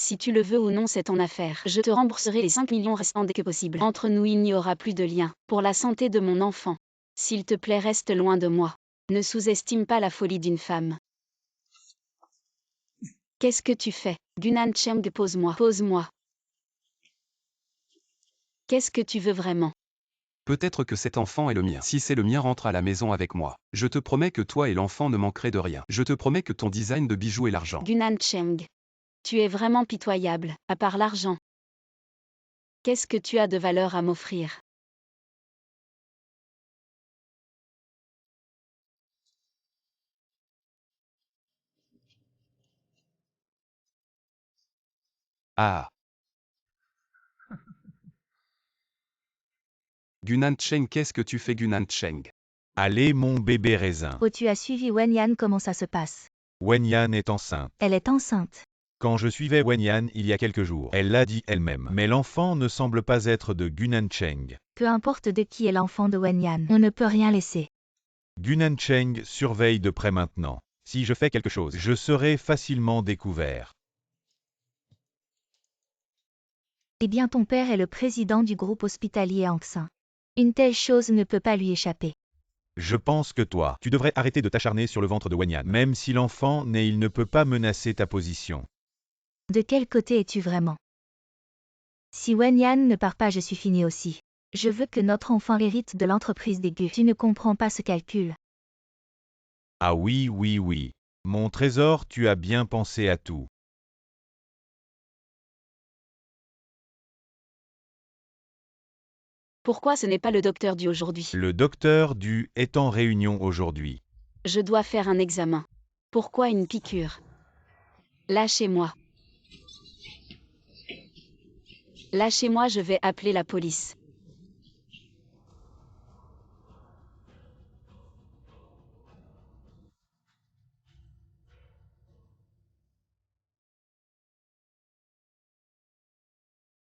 Si tu le veux ou non, c'est ton affaire. Je te rembourserai les 5 millions restants dès que possible. Entre nous, il n'y aura plus de lien. Pour la santé de mon enfant. S'il te plaît, reste loin de moi. Ne sous-estime pas la folie d'une femme. Qu'est-ce que tu fais? Gunan Cheng, pose-moi. Pose-moi. Qu'est-ce que tu veux vraiment? Peut-être que cet enfant est le mien. Si c'est le mien, rentre à la maison avec moi. Je te promets que toi et l'enfant ne manquerez de rien. Je te promets que ton design de bijoux est l'argent. Gunan Cheng. Tu es vraiment pitoyable, à part l'argent. Qu'est-ce que tu as de valeur à m'offrir? Ah. Gunan Cheng, qu'est-ce que tu fais, Gunan Cheng? Allez mon bébé raisin. Oh, tu as suivi Wenyan, comment ça se passe? Wenyan est enceinte. Elle est enceinte. Quand je suivais Wenyan il y a quelques jours, elle l'a dit elle-même. Mais l'enfant ne semble pas être de Gunan Cheng. Peu importe de qui est l'enfant de Wenyan, on ne peut rien laisser. Gunan Cheng surveille de près maintenant. Si je fais quelque chose, je serai facilement découvert. Eh bien, ton père est le président du groupe hospitalier Anxin. Une telle chose ne peut pas lui échapper. Je pense que toi, tu devrais arrêter de t'acharner sur le ventre de Wenyan. Même si l'enfant naît, il ne peut pas menacer ta position. De quel côté es-tu vraiment? Si Wenyan ne part pas, je suis fini aussi. Je veux que notre enfant hérite de l'entreprise des Gu. Tu ne comprends pas ce calcul. Ah oui, oui, oui. Mon trésor, tu as bien pensé à tout. Pourquoi ce n'est pas le docteur du aujourd'hui? Le docteur Du est en réunion aujourd'hui. Je dois faire un examen. Pourquoi une piqûre? Lâchez-moi. Lâchez-moi, je vais appeler la police.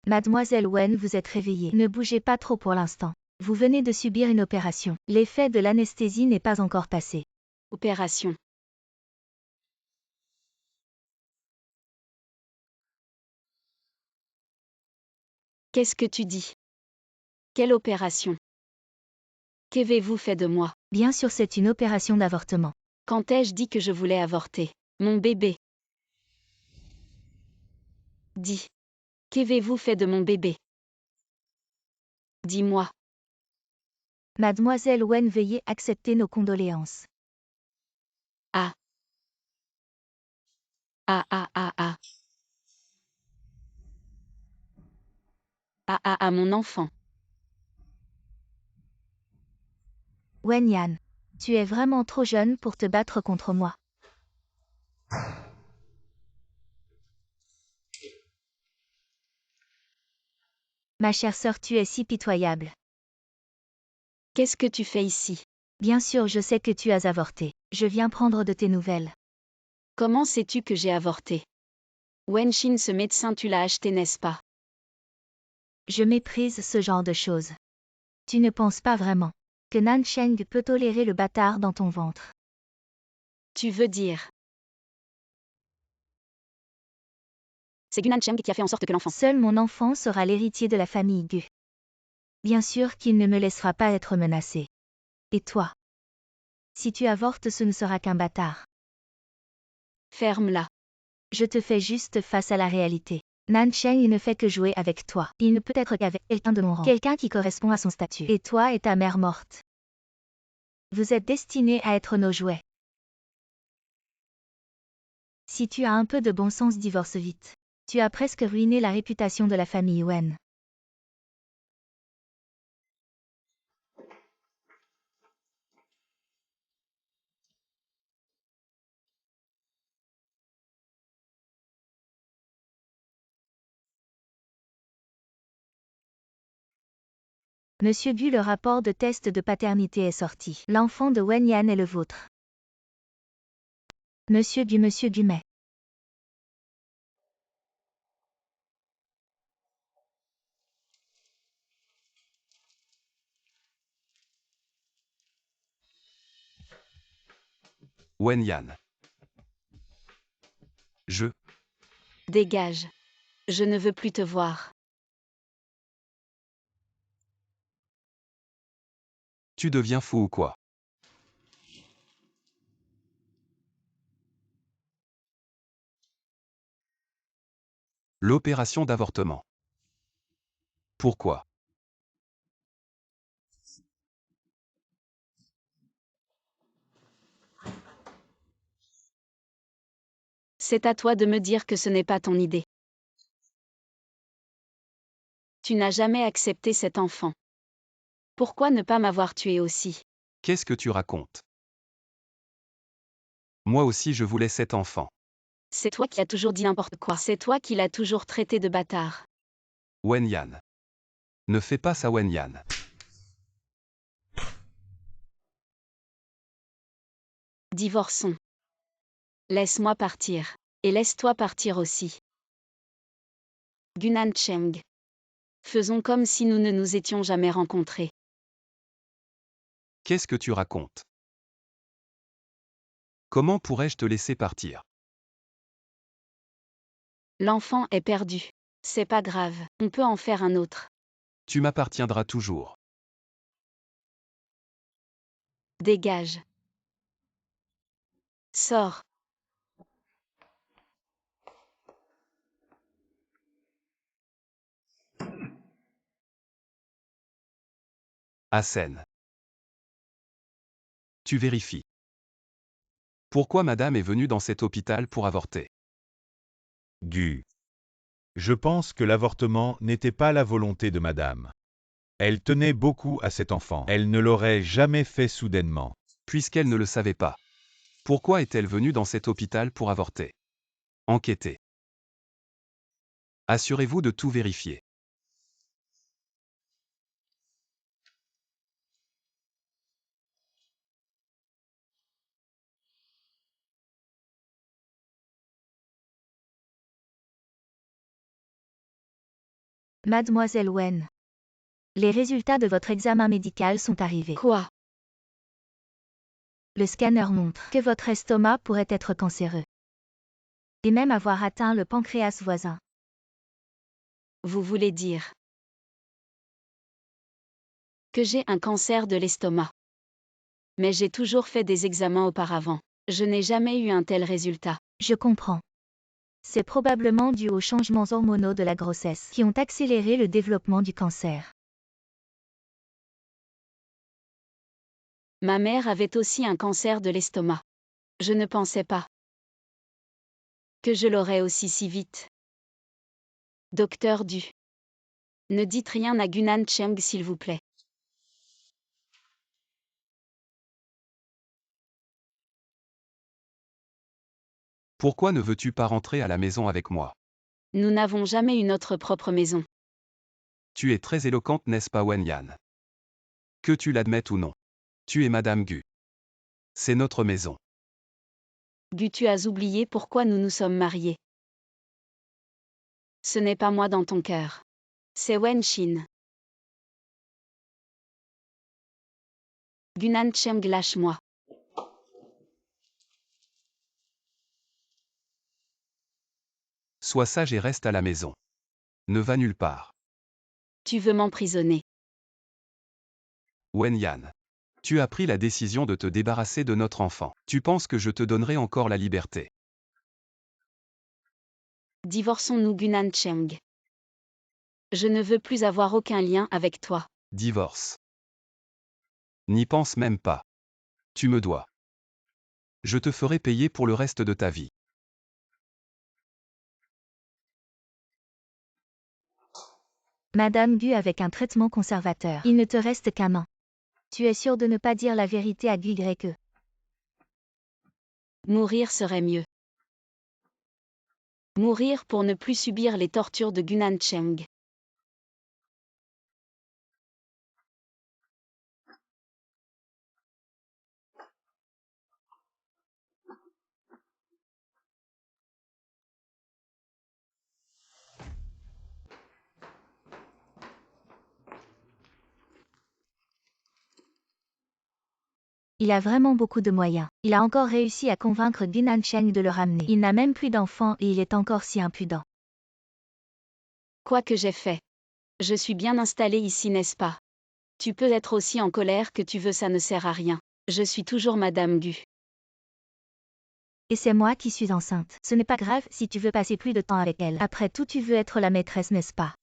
Mademoiselle Wen, vous êtes réveillée. Ne bougez pas trop pour l'instant. Vous venez de subir une opération. L'effet de l'anesthésie n'est pas encore passé. Opération. Qu'est-ce que tu dis? Quelle opération? Qu'avez-vous fait de moi? Bien sûr, c'est une opération d'avortement. Quand ai-je dit que je voulais avorter? Mon bébé. Dis. Qu'avez-vous fait de mon bébé? Dis-moi. Mademoiselle Wen, veuillez accepter nos condoléances. Ah. Ah ah ah ah. Ah ah ah, mon enfant. Wenyan, tu es vraiment trop jeune pour te battre contre moi. Ma chère sœur, tu es si pitoyable. Qu'est-ce que tu fais ici? Bien sûr, je sais que tu as avorté. Je viens prendre de tes nouvelles. Comment sais-tu que j'ai avorté? Wenshin, ce médecin, tu l'as acheté, n'est-ce pas? Je méprise ce genre de choses. Tu ne penses pas vraiment que Nancheng peut tolérer le bâtard dans ton ventre. Tu veux dire? C'est Gunan Cheng qui a fait en sorte que l'enfant. Seul mon enfant sera l'héritier de la famille Gu. Bien sûr qu'il ne me laissera pas être menacé. Et toi? Si tu avortes, ce ne sera qu'un bâtard. Ferme-la. Je te fais juste face à la réalité. Nancheng ne fait que jouer avec toi. Il ne peut être qu'avec quelqu'un de mon rang. Quelqu'un qui correspond à son statut. Et toi et ta mère morte. Vous êtes destinés à être nos jouets. Si tu as un peu de bon sens, divorce vite. Tu as presque ruiné la réputation de la famille Wen. Monsieur Bu, le rapport de test de paternité est sorti. L'enfant de Wenyan est le vôtre. Monsieur Gumet. Wenyan. Dégage. Je ne veux plus te voir. Tu deviens fou ou quoi? L'opération d'avortement. Pourquoi? C'est à toi de me dire que ce n'est pas ton idée. Tu n'as jamais accepté cet enfant. Pourquoi ne pas m'avoir tué aussi? Qu'est-ce que tu racontes? Moi aussi je voulais cet enfant. C'est toi qui as toujours dit n'importe quoi. C'est toi qui l'as toujours traité de bâtard. Wenyan. Ne fais pas ça Wenyan. Divorçons. Laisse-moi partir. Et laisse-toi partir aussi. Gunan Cheng. Faisons comme si nous ne nous étions jamais rencontrés. Qu'est-ce que tu racontes? Comment pourrais-je te laisser partir? L'enfant est perdu. C'est pas grave, on peut en faire un autre. Tu m'appartiendras toujours. Dégage. Sors. Hassen. Tu vérifies. Pourquoi madame est venue dans cet hôpital pour avorter? Gu. Je pense que l'avortement n'était pas la volonté de madame. Elle tenait beaucoup à cet enfant. Elle ne l'aurait jamais fait soudainement. Puisqu'elle ne le savait pas. Pourquoi est-elle venue dans cet hôpital pour avorter? Enquêtez. Assurez-vous de tout vérifier. Mademoiselle Wen. Les résultats de votre examen médical sont arrivés. Quoi? Le scanner montre que votre estomac pourrait être cancéreux. Et même avoir atteint le pancréas voisin. Vous voulez dire que j'ai un cancer de l'estomac. Mais j'ai toujours fait des examens auparavant. Je n'ai jamais eu un tel résultat. Je comprends. C'est probablement dû aux changements hormonaux de la grossesse qui ont accéléré le développement du cancer. Ma mère avait aussi un cancer de l'estomac. Je ne pensais pas que je l'aurais aussi si vite. Docteur Du. Ne dites rien à Gunan Cheng s'il vous plaît. Pourquoi ne veux-tu pas rentrer à la maison avec moi? Nous n'avons jamais eu notre propre maison. Tu es très éloquente, n'est-ce pas Wenyan? Que tu l'admettes ou non. Tu es Madame Gu. C'est notre maison. Gu, tu as oublié pourquoi nous nous sommes mariés. Ce n'est pas moi dans ton cœur. C'est Wen Xin. Gunan Cheng, lâche-moi. Sois sage et reste à la maison. Ne va nulle part. Tu veux m'emprisonner. Wenyan. Tu as pris la décision de te débarrasser de notre enfant. Tu penses que je te donnerai encore la liberté. Divorçons-nous, Gunan Cheng. Je ne veux plus avoir aucun lien avec toi. Divorce. N'y pense même pas. Tu me dois. Je te ferai payer pour le reste de ta vie. Madame Gu avec un traitement conservateur. Il ne te reste qu'à main. Tu es sûr de ne pas dire la vérité à Gu Greke. Mourir serait mieux. Mourir pour ne plus subir les tortures de Gunan Cheng. Il a vraiment beaucoup de moyens. Il a encore réussi à convaincre Gunan Cheng de le ramener. Il n'a même plus d'enfants et il est encore si impudent. Quoi que j'ai fait. Je suis bien installée ici, n'est-ce pas? Tu peux être aussi en colère que tu veux, ça ne sert à rien. Je suis toujours Madame Gu. Et c'est moi qui suis enceinte. Ce n'est pas grave si tu veux passer plus de temps avec elle. Après tout, tu veux être la maîtresse, n'est-ce pas?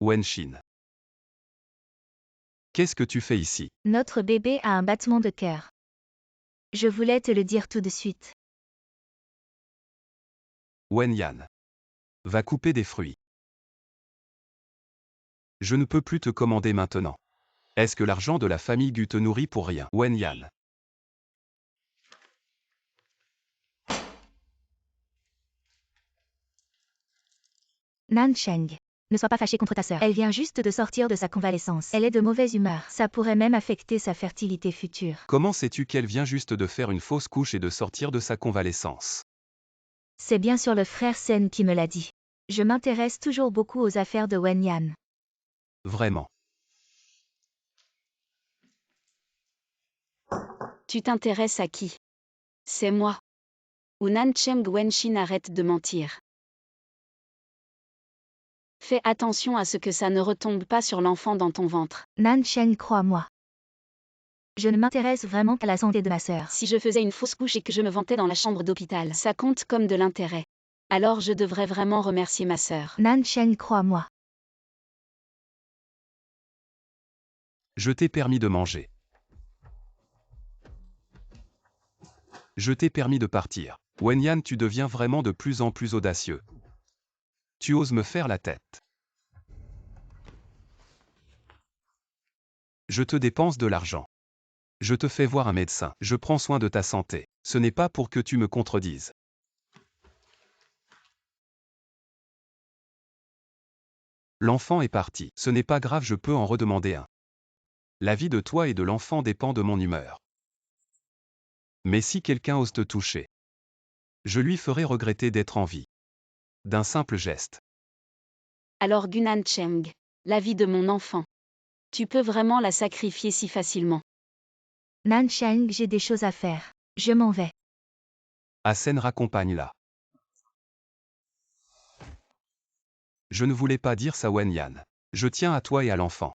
Wenshin. Qu'est-ce que tu fais ici? Notre bébé a un battement de cœur. Je voulais te le dire tout de suite. Wenyan. Va couper des fruits. Je ne peux plus te commander maintenant. Est-ce que l'argent de la famille Gu te nourrit pour rien? Wenyan. Nan Cheng. Ne sois pas fâché contre ta sœur. Elle vient juste de sortir de sa convalescence. Elle est de mauvaise humeur. Ça pourrait même affecter sa fertilité future. Comment sais-tu qu'elle vient juste de faire une fausse couche et de sortir de sa convalescence? C'est bien sûr le frère Sen qui me l'a dit. Je m'intéresse toujours beaucoup aux affaires de Wenyan. Vraiment. Tu t'intéresses à qui? C'est moi. Ou Nan Cheng Wenshin, arrête de mentir. Fais attention à ce que ça ne retombe pas sur l'enfant dans ton ventre. Nan Cheng, crois-moi. Je ne m'intéresse vraiment qu'à la santé de ma sœur. Si je faisais une fausse couche et que je me vantais dans la chambre d'hôpital, ça compte comme de l'intérêt. Alors je devrais vraiment remercier ma sœur. Nan Cheng, crois-moi. Je t'ai permis de manger. Je t'ai permis de partir. Wenyan, tu deviens vraiment de plus en plus audacieux. Tu oses me faire la tête. Je te dépense de l'argent. Je te fais voir un médecin. Je prends soin de ta santé. Ce n'est pas pour que tu me contredises. L'enfant est parti. Ce n'est pas grave, je peux en redemander un. La vie de toi et de l'enfant dépend de mon humeur. Mais si quelqu'un ose te toucher, je lui ferai regretter d'être en vie. D'un simple geste. Alors Gunan Cheng, la vie de mon enfant. Tu peux vraiment la sacrifier si facilement. Nan Cheng, j'ai des choses à faire. Je m'en vais. Asen, raccompagne-la. Je ne voulais pas dire ça, Wenyan. Je tiens à toi et à l'enfant.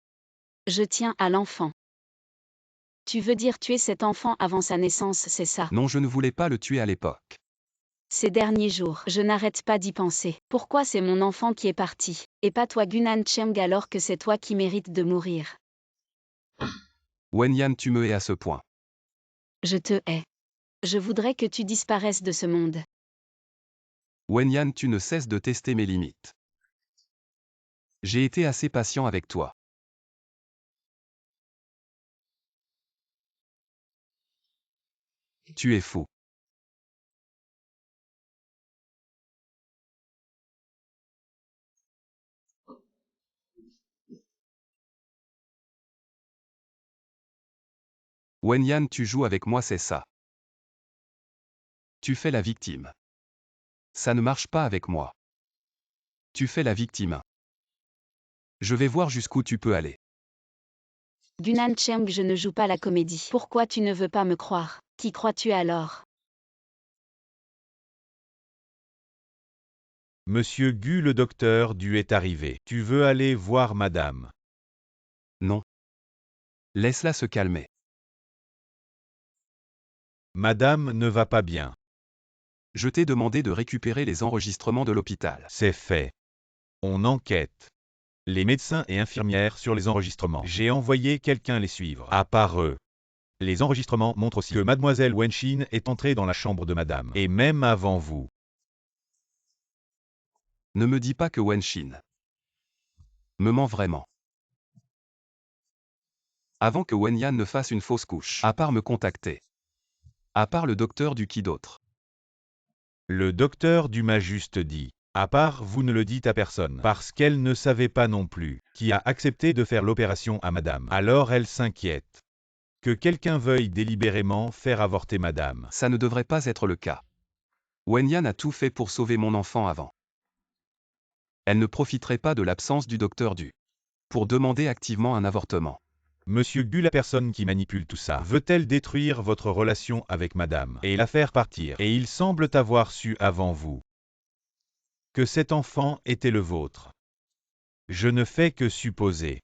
Je tiens à l'enfant. Tu veux dire tuer cet enfant avant sa naissance, c'est ça? Non, je ne voulais pas le tuer à l'époque. Ces derniers jours, je n'arrête pas d'y penser. Pourquoi c'est mon enfant qui est parti, et pas toi Gunan Cheng, alors que c'est toi qui mérites de mourir? Wenyan, tu me hais à ce point. Je te hais. Je voudrais que tu disparaisses de ce monde. Wenyan, tu ne cesses de tester mes limites. J'ai été assez patient avec toi. Tu es fou. Wenyan, tu joues avec moi, c'est ça. Tu fais la victime. Ça ne marche pas avec moi. Tu fais la victime. Je vais voir jusqu'où tu peux aller. Gunan Cheng, je ne joue pas la comédie. Pourquoi tu ne veux pas me croire? Qui crois-tu alors? Monsieur Gu, le docteur Du est arrivé. Tu veux aller voir madame? Non. Laisse-la se calmer. Madame ne va pas bien. Je t'ai demandé de récupérer les enregistrements de l'hôpital. C'est fait. On enquête. Les médecins et infirmières sur les enregistrements. J'ai envoyé quelqu'un les suivre. À part eux. Les enregistrements montrent aussi que mademoiselle Wenshin est entrée dans la chambre de madame. Et même avant vous. Ne me dis pas que Wenshin me ment vraiment. Avant que Wenyan ne fasse une fausse couche. À part me contacter. À part le docteur Du, qui d'autre? Le docteur Du m'a juste dit. À part vous ne le dites à personne. Parce qu'elle ne savait pas non plus. Qui a accepté de faire l'opération à madame. Alors elle s'inquiète. Que quelqu'un veuille délibérément faire avorter madame. Ça ne devrait pas être le cas. Wenyan a tout fait pour sauver mon enfant avant. Elle ne profiterait pas de l'absence du docteur Du pour demander activement un avortement. Monsieur Gu, la personne qui manipule tout ça, veut-elle détruire votre relation avec madame et la faire partir? Et il semble avoir su avant vous que cet enfant était le vôtre. Je ne fais que supposer.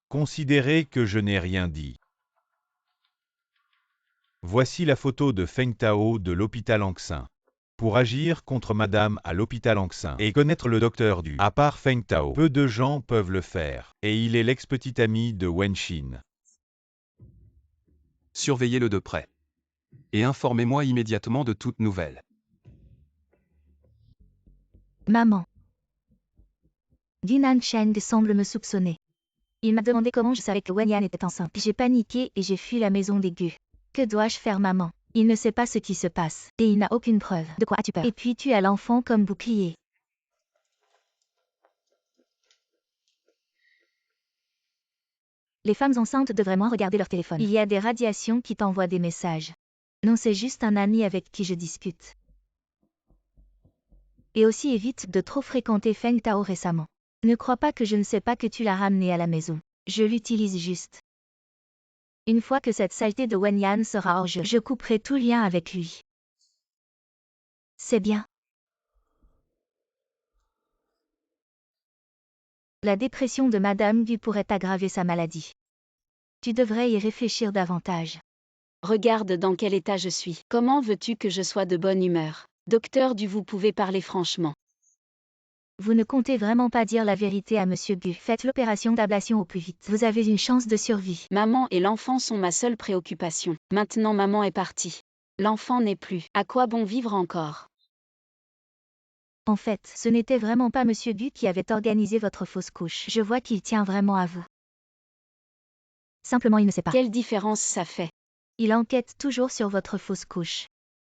Considérez que je n'ai rien dit. Voici la photo de Feng Tao de l'hôpital Anxin. Pour agir contre madame à l'hôpital Anxin et connaître le docteur Du, à part Feng Tao, peu de gens peuvent le faire, et il est l'ex-petit ami de Wenshin. Surveillez-le de près. Et informez-moi immédiatement de toute nouvelle. Maman. Gunan Cheng semble me soupçonner. Il m'a demandé comment je savais que Wenyan était enceinte. J'ai paniqué et j'ai fui la maison des Gu. Que dois-je faire, maman? Il ne sait pas ce qui se passe. Et il n'a aucune preuve. De quoi as-tu peur? Et puis tu as l'enfant comme bouclier. Les femmes enceintes devraient moins regarder leur téléphone. Il y a des radiations qui t'envoient des messages. Non, c'est juste un ami avec qui je discute. Et aussi évite de trop fréquenter Feng Tao récemment. Ne crois pas que je ne sais pas que tu l'as ramené à la maison. Je l'utilise juste. Une fois que cette saleté de Wenyan sera hors jeu, je couperai tout lien avec lui. C'est bien. La dépression de Madame Gu pourrait aggraver sa maladie. Tu devrais y réfléchir davantage. Regarde dans quel état je suis. Comment veux-tu que je sois de bonne humeur? Docteur Du, vous pouvez parler franchement. Vous ne comptez vraiment pas dire la vérité à Monsieur Gu. Faites l'opération d'ablation au plus vite. Vous avez une chance de survie. Maman et l'enfant sont ma seule préoccupation. Maintenant maman est partie. L'enfant n'est plus. À quoi bon vivre encore? En fait, ce n'était vraiment pas Monsieur Gu qui avait organisé votre fausse couche. Je vois qu'il tient vraiment à vous. Simplement, il ne sait pas. Quelle différence ça fait? Il enquête toujours sur votre fausse couche.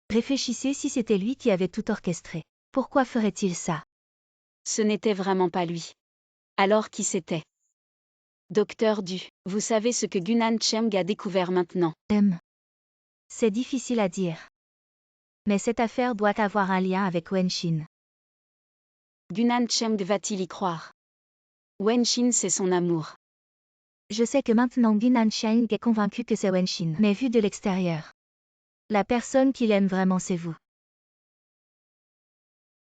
Réfléchissez si c'était lui qui avait tout orchestré. Pourquoi ferait-il ça? Ce n'était vraiment pas lui. Alors qui c'était? Docteur Du, vous savez ce que Gunan Cheng a découvert maintenant? C'est difficile à dire. Mais cette affaire doit avoir un lien avec Wenshin. Gunan Cheng va-t-il y croire? Wenshin, c'est son amour. Je sais que maintenant Gunan Cheng est convaincu que c'est Wenshin, mais vu de l'extérieur. La personne qu'il aime vraiment, c'est vous.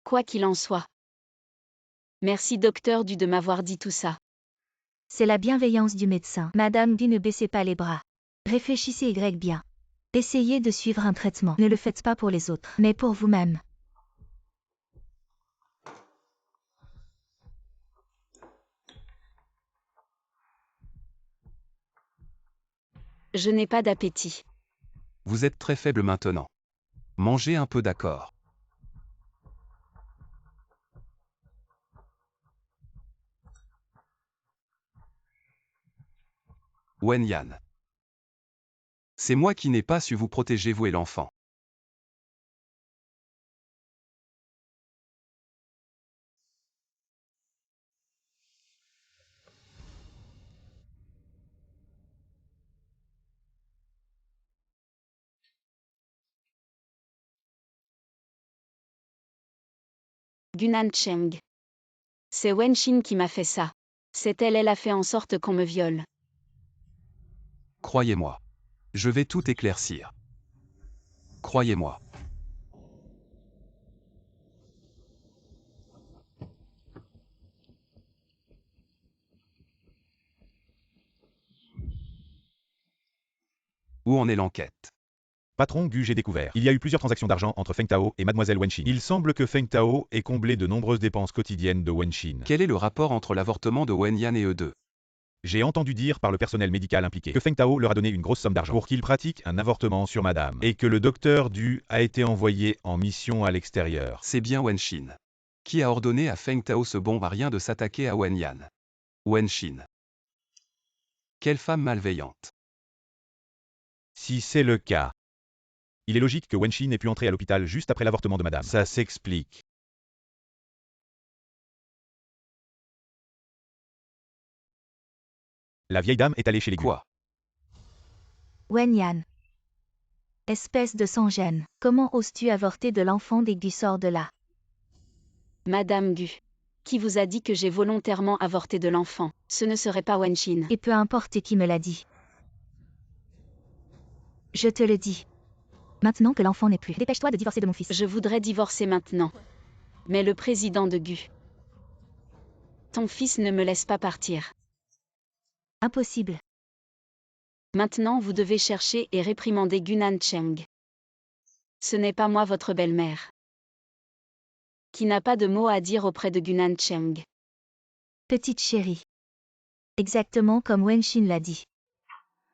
Quoi qu'il en soit. Merci docteur Du de m'avoir dit tout ça. C'est la bienveillance du médecin. Madame Gu, ne baissez pas les bras. Réfléchissez Y bien. Essayez de suivre un traitement. Ne le faites pas pour les autres, mais pour vous-même. Je n'ai pas d'appétit. Vous êtes très faible maintenant. Mangez un peu, d'accord. Wenyan. C'est moi qui n'ai pas su vous protéger, vous et l'enfant. Gunan Cheng. C'est Wenshin qui m'a fait ça. C'est elle a fait en sorte qu'on me viole. Croyez-moi. Je vais tout éclaircir. Croyez-moi. Où en est l'enquête? Patron Gu, j'ai découvert. Il y a eu plusieurs transactions d'argent entre Feng Tao et Mademoiselle Wenshin. Il semble que Feng Tao ait comblé de nombreuses dépenses quotidiennes de Wenshin. Quel est le rapport entre l'avortement de Wenyan et eux deux? J'ai entendu dire par le personnel médical impliqué que Feng Tao leur a donné une grosse somme d'argent pour qu'ils pratiquent un avortement sur madame, et que le docteur Du a été envoyé en mission à l'extérieur. C'est bien Wenshin. Qui a ordonné à Feng Tao ce bon à rien de s'attaquer à Wenyan? Wenshin. Quelle femme malveillante. Si c'est le cas, il est logique que Wenshin ait pu entrer à l'hôpital juste après l'avortement de madame. Ça s'explique. La vieille dame est allée chez les Gu. Quoi? Wenyan. Espèce de sans-gêne. Comment oses-tu avorter de l'enfant des Gu? Sors de là. Madame Gu. Qui vous a dit que j'ai volontairement avorté de l'enfant? Ce ne serait pas Wenshin. Et peu importe qui me l'a dit. Je te le dis. Maintenant que l'enfant n'est plus, dépêche-toi de divorcer de mon fils. Je voudrais divorcer maintenant. Mais le président de Gu. Ton fils ne me laisse pas partir. Impossible. Maintenant vous devez chercher et réprimander Gunan Cheng. Ce n'est pas moi votre belle-mère. Qui n'a pas de mots à dire auprès de Gunan Cheng. Petite chérie. Exactement comme Wenshin l'a dit.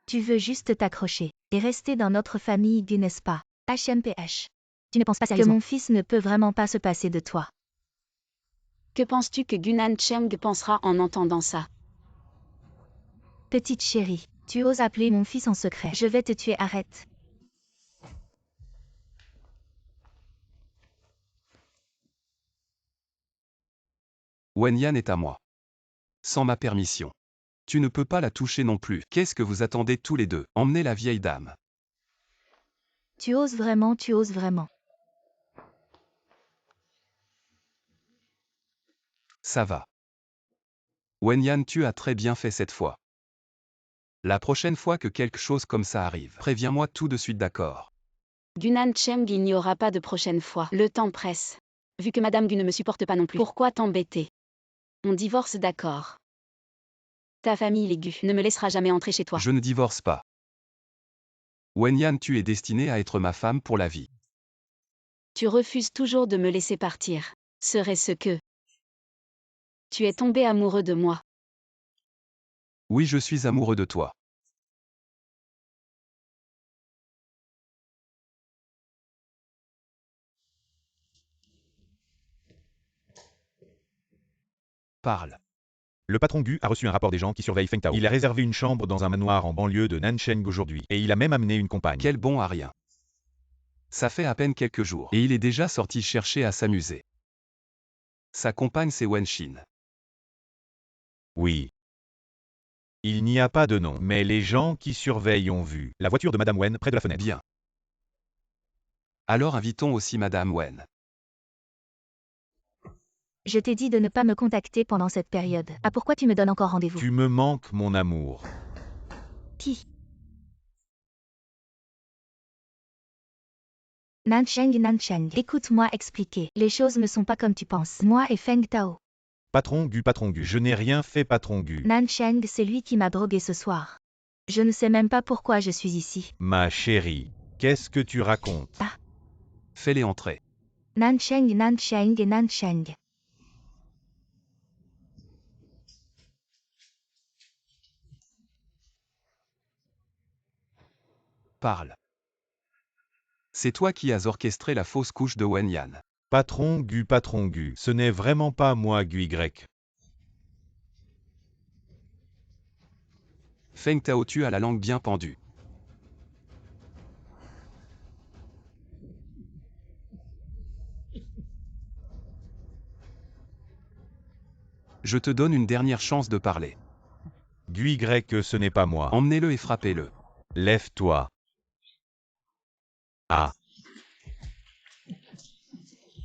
Tu veux juste t'accrocher et rester dans notre famille Gu, n'est-ce pas? HMPH. Tu ne penses pas Que sérieusement que mon fils ne peut vraiment pas se passer de toi? Que penses-tu que Gunan Cheng pensera en entendant ça? Petite chérie, tu oses appeler mon fils en secret. Je vais te tuer, arrête. Wenyan est à moi. Sans ma permission. Tu ne peux pas la toucher non plus. Qu'est-ce que vous attendez tous les deux? Emmenez la vieille dame. Tu oses vraiment, tu oses vraiment. Ça va. Wenyan, tu as très bien fait cette fois. La prochaine fois que quelque chose comme ça arrive, préviens-moi tout de suite, d'accord? Gunan Cheng, il n'y aura pas de prochaine fois. Le temps presse. Vu que Madame Gu ne me supporte pas non plus. Pourquoi t'embêter? On divorce, d'accord. Ta famille, les Gu, ne me laissera jamais entrer chez toi. Je ne divorce pas. Wenyan, tu es destinée à être ma femme pour la vie. Tu refuses toujours de me laisser partir. Serait-ce que tu es tombé amoureux de moi? Oui, je suis amoureux de toi. Parle. Le patron Gu a reçu un rapport des gens qui surveillent Feng Tao. Il a réservé une chambre dans un manoir en banlieue de Nancheng aujourd'hui. Et il a même amené une compagne. Quel bon à rien. Ça fait à peine quelques jours. Et il est déjà sorti chercher à s'amuser. Sa compagne, c'est Wenshin. Oui. Il n'y a pas de nom, mais les gens qui surveillent ont vu la voiture de Madame Wen près de la fenêtre. Bien. Alors invitons aussi Madame Wen. Je t'ai dit de ne pas me contacter pendant cette période. Ah, pourquoi tu me donnes encore rendez-vous? Tu me manques, mon amour. Qui? Nancheng. Écoute-moi expliquer. Les choses ne sont pas comme tu penses. Moi et Feng Tao. Patron Gu, je n'ai rien fait, patron Gu. Nancheng, c'est lui qui m'a drogué ce soir. Je ne sais même pas pourquoi je suis ici. Ma chérie, qu'est-ce que tu racontes? Ah. Fais-les entrer. Nancheng. Parle. C'est toi qui as orchestré la fausse couche de Wenyan. Patron Gu, ce n'est vraiment pas moi Gu Y. Feng Tao, tu as la langue bien pendue. Je te donne une dernière chance de parler. Gu Y, ce n'est pas moi. Emmenez-le et frappez-le. Lève-toi. Ah.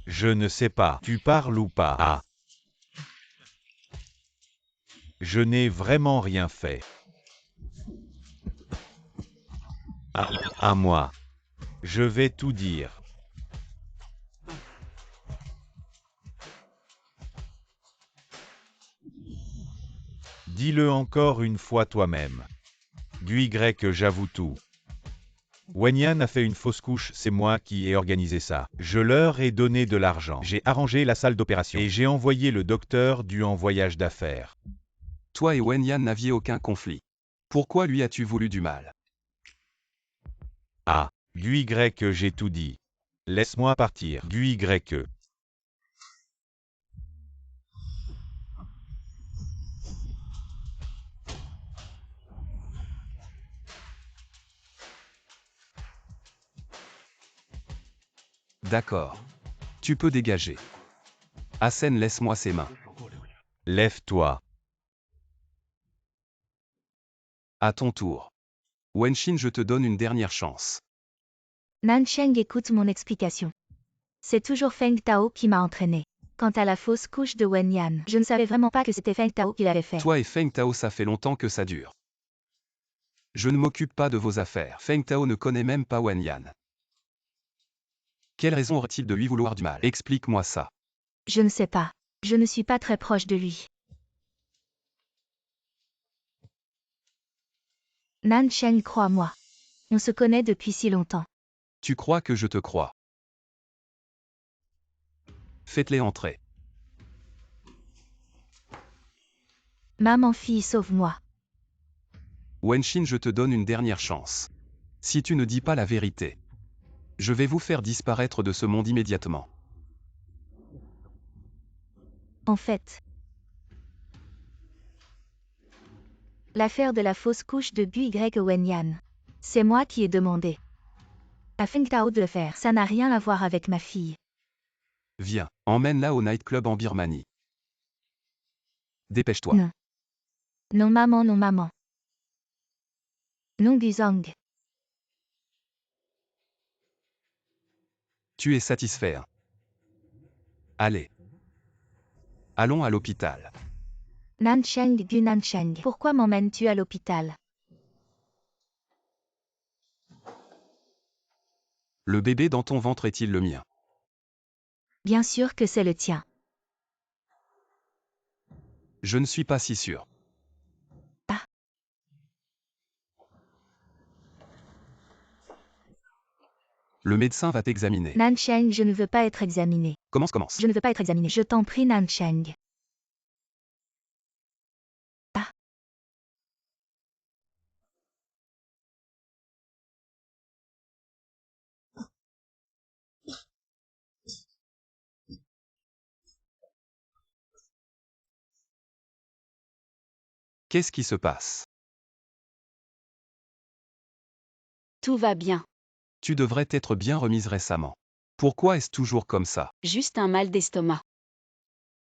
Je ne sais pas. Tu parles ou pas? Ah. Je n'ai vraiment rien fait. Ah, à moi. Je vais tout dire. Dis-le encore une fois toi-même. Gu Y, j'avoue tout. Wenyan a fait une fausse couche, c'est moi qui ai organisé ça. Je leur ai donné de l'argent. J'ai arrangé la salle d'opération. Et j'ai envoyé le docteur dû en voyage d'affaires. Toi et Wenyan n'aviez aucun conflit. Pourquoi lui as-tu voulu du mal? Ah, Gu Y, j'ai tout dit. Laisse-moi partir. Gu Y. D'accord. Tu peux dégager. Asen, laisse-moi ses mains. Lève-toi. À ton tour. Wenshin, je te donne une dernière chance. Nancheng, écoute mon explication. C'est toujours Feng Tao qui m'a entraîné. Quant à la fausse couche de Wenyan, je ne savais vraiment pas que c'était Feng Tao qui l'avait fait. Toi et Feng Tao, ça fait longtemps que ça dure. Je ne m'occupe pas de vos affaires. Feng Tao ne connaît même pas Wenyan. Quelle raison aurait-il de lui vouloir du mal? Explique-moi ça. Je ne sais pas. Je ne suis pas très proche de lui. Nan Cheng, crois-moi. On se connaît depuis si longtemps. Tu crois que je te crois? Faites-les entrer. Maman fille, sauve-moi. Wenshin, je te donne une dernière chance. Si tu ne dis pas la vérité, je vais vous faire disparaître de ce monde immédiatement. En fait, l'affaire de la fausse couche de Gu Y Wenyan, c'est moi qui ai demandé à Feng Tao de le faire. Ça n'a rien à voir avec ma fille. Viens, emmène-la au nightclub en Birmanie. Dépêche-toi. Non. Non maman, non maman. Non Guzong. Tu es satisfait, hein? Allez. Allons à l'hôpital. Nancheng Gu Nancheng. Pourquoi m'emmènes-tu à l'hôpital? Le bébé dans ton ventre est-il le mien? Bien sûr que c'est le tien. Je ne suis pas si sûr. Ah. Le médecin va t'examiner. Nancheng, je ne veux pas être examiné. Commence. Je ne veux pas être examiné. Je t'en prie, Nancheng. Ah. Qu'est-ce qui se passe? Tout va bien. Tu devrais t'être bien remise récemment. Pourquoi est-ce toujours comme ça? Juste un mal d'estomac.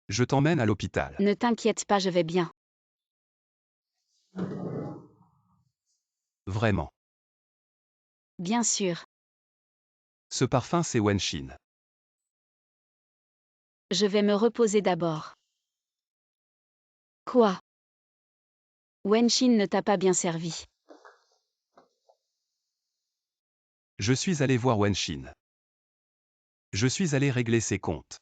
Je t'emmène à l'hôpital. Ne t'inquiète pas, je vais bien. Vraiment. Bien sûr. Ce parfum, c'est Wenshin. Je vais me reposer d'abord. Quoi? Wenshin ne t'a pas bien servi. Je suis allé voir Wenshin. Je suis allé régler ses comptes.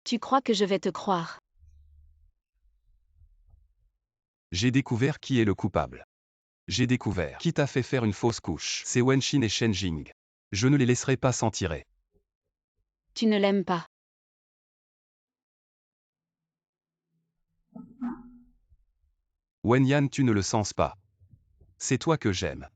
Tu crois que je vais te croire? J'ai découvert qui est le coupable. J'ai découvert qui t'a fait faire une fausse couche. C'est Wenshin et Shenjing. Je ne les laisserai pas s'en tirer. Tu ne l'aimes pas. Wenyan, tu ne le sens pas. C'est toi que j'aime.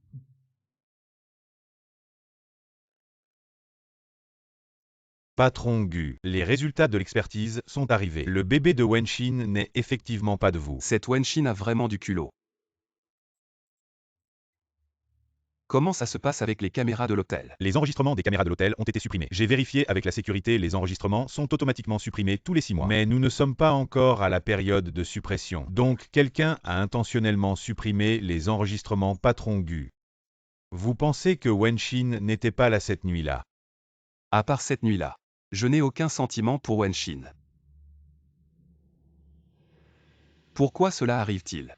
Patron Gu, les résultats de l'expertise sont arrivés. Le bébé de Wenshin n'est effectivement pas de vous. Cette Wenshin a vraiment du culot. Comment ça se passe avec les caméras de l'hôtel? Les enregistrements des caméras de l'hôtel ont été supprimés. J'ai vérifié avec la sécurité, les enregistrements sont automatiquement supprimés tous les 6 mois. Mais nous ne sommes pas encore à la période de suppression. Donc quelqu'un a intentionnellement supprimé les enregistrements Patron Gu. Vous pensez que Wenshin n'était pas là cette nuit-là? À part cette nuit-là, je n'ai aucun sentiment pour Wenshin. Pourquoi cela arrive-t-il?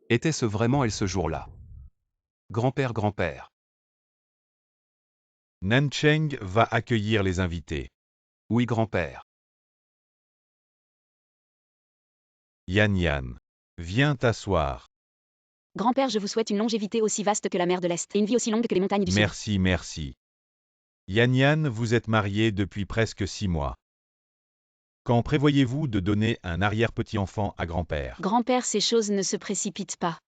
Était-ce vraiment elle ce jour-là? Grand-père. Nancheng va accueillir les invités. Oui, grand-père. Yan, viens t'asseoir. Grand-père, je vous souhaite une longévité aussi vaste que la mer de l'Est et une vie aussi longue que les montagnes du Sud. Merci. Yan, vous êtes marié depuis presque 6 mois. Quand prévoyez-vous de donner un arrière-petit-enfant à grand-père? Grand-père, ces choses ne se précipitent pas.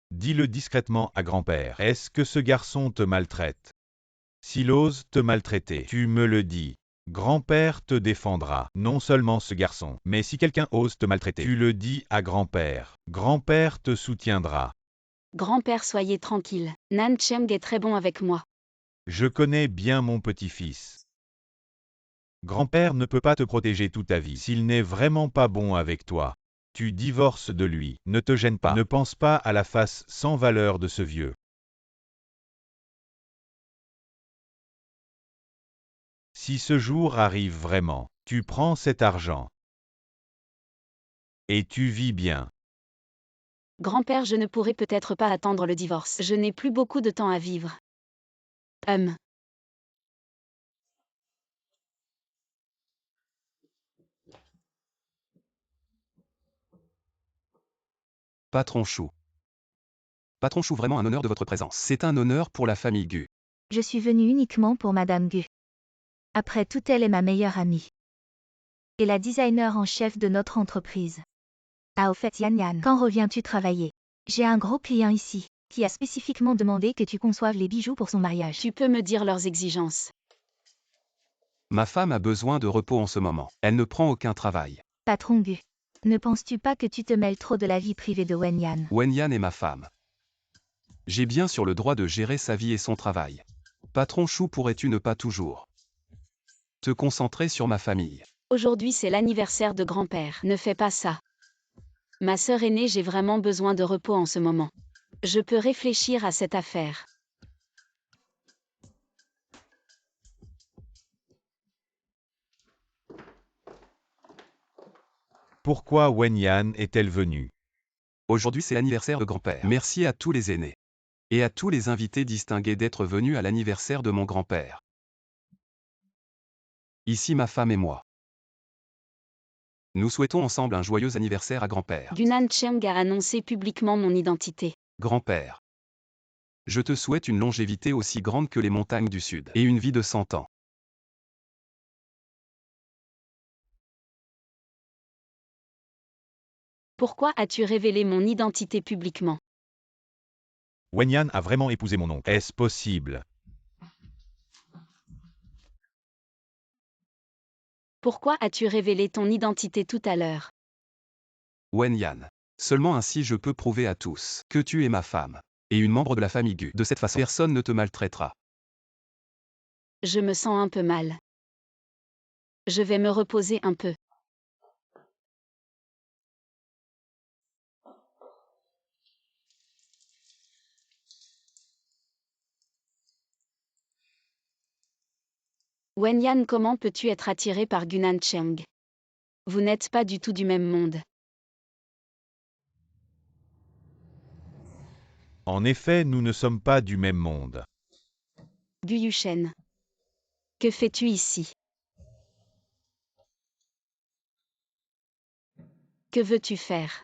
Dis-le discrètement à grand-père. Est-ce que ce garçon te maltraite? S'il ose te maltraiter, tu me le dis. Grand-père te défendra. Non seulement ce garçon, mais si quelqu'un ose te maltraiter, tu le dis à grand-père. Grand-père te soutiendra. Grand-père, soyez tranquille. Nancheng est très bon avec moi. Je connais bien mon petit-fils. Grand-père ne peut pas te protéger toute ta vie s'il n'est vraiment pas bon avec toi. Tu divorces de lui. Ne te gêne pas. Ne pense pas à la face sans valeur de ce vieux. Si ce jour arrive vraiment, tu prends cet argent. Et tu vis bien. Grand-père, je ne pourrai peut-être pas attendre le divorce. Je n'ai plus beaucoup de temps à vivre. Patron Chou. Patron Chou, vraiment un honneur de votre présence. C'est un honneur pour la famille Gu. Je suis venue uniquement pour Madame Gu. Après tout, elle est ma meilleure amie. Et la designer en chef de notre entreprise. Ah, au fait, Yan Yan, quand reviens-tu travailler? J'ai un gros client ici, qui a spécifiquement demandé que tu conçoives les bijoux pour son mariage. Tu peux me dire leurs exigences. Ma femme a besoin de repos en ce moment. Elle ne prend aucun travail. Patron Gu, ne penses-tu pas que tu te mêles trop de la vie privée de Wen Yan? Wen Yan est ma femme. J'ai bien sûr le droit de gérer sa vie et son travail. Patron Chou, pourrais-tu ne pas toujours te concentrer sur ma famille? Aujourd'hui, c'est l'anniversaire de grand-père. Ne fais pas ça. Ma sœur aînée, j'ai vraiment besoin de repos en ce moment. Je peux réfléchir à cette affaire. Pourquoi Wen Yan est-elle venue? Aujourd'hui, c'est l'anniversaire de grand-père. Merci à tous les aînés et à tous les invités distingués d'être venus à l'anniversaire de mon grand-père. Ici ma femme et moi. Nous souhaitons ensemble un joyeux anniversaire à grand-père. Gunan Cheng a annoncé publiquement mon identité. Grand-père, je te souhaite une longévité aussi grande que les montagnes du Sud et une vie de 100 ans. Pourquoi as-tu révélé mon identité publiquement? Wen Yan a vraiment épousé mon oncle. Est-ce possible? Pourquoi as-tu révélé ton identité tout à l'heure? Wen Yan. Seulement ainsi je peux prouver à tous que tu es ma femme et une membre de la famille Gu. De cette façon, personne ne te maltraitera. Je me sens un peu mal. Je vais me reposer un peu. Wen Yan, comment peux-tu être attiré par Gunan Cheng? Vous n'êtes pas du tout du même monde. En effet, nous ne sommes pas du même monde. Gu Yushen. Que fais-tu ici? Que veux-tu faire?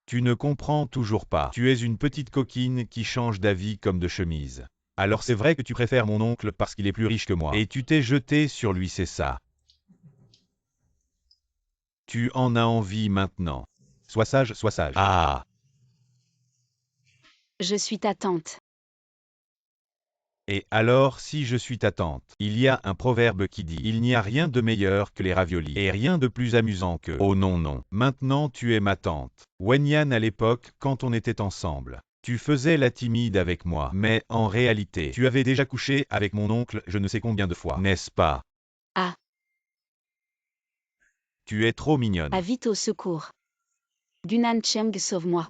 Tu ne comprends toujours pas. Tu es une petite coquine qui change d'avis comme de chemise. Alors c'est vrai que tu préfères mon oncle parce qu'il est plus riche que moi. Et tu t'es jeté sur lui, c'est ça. Tu en as envie maintenant. Sois sage, sois sage. Ah! Je suis ta tante. Et alors, si je suis ta tante, il y a un proverbe qui dit « Il n'y a rien de meilleur que les raviolis et rien de plus amusant que… » Oh non non, maintenant tu es ma tante. Wen Yan à l'époque, quand on était ensemble. Tu faisais la timide avec moi, mais en réalité, tu avais déjà couché avec mon oncle je ne sais combien de fois, n'est-ce pas? Ah. Tu es trop mignonne. Ah, vite au secours. Gunan Cheng, sauve-moi.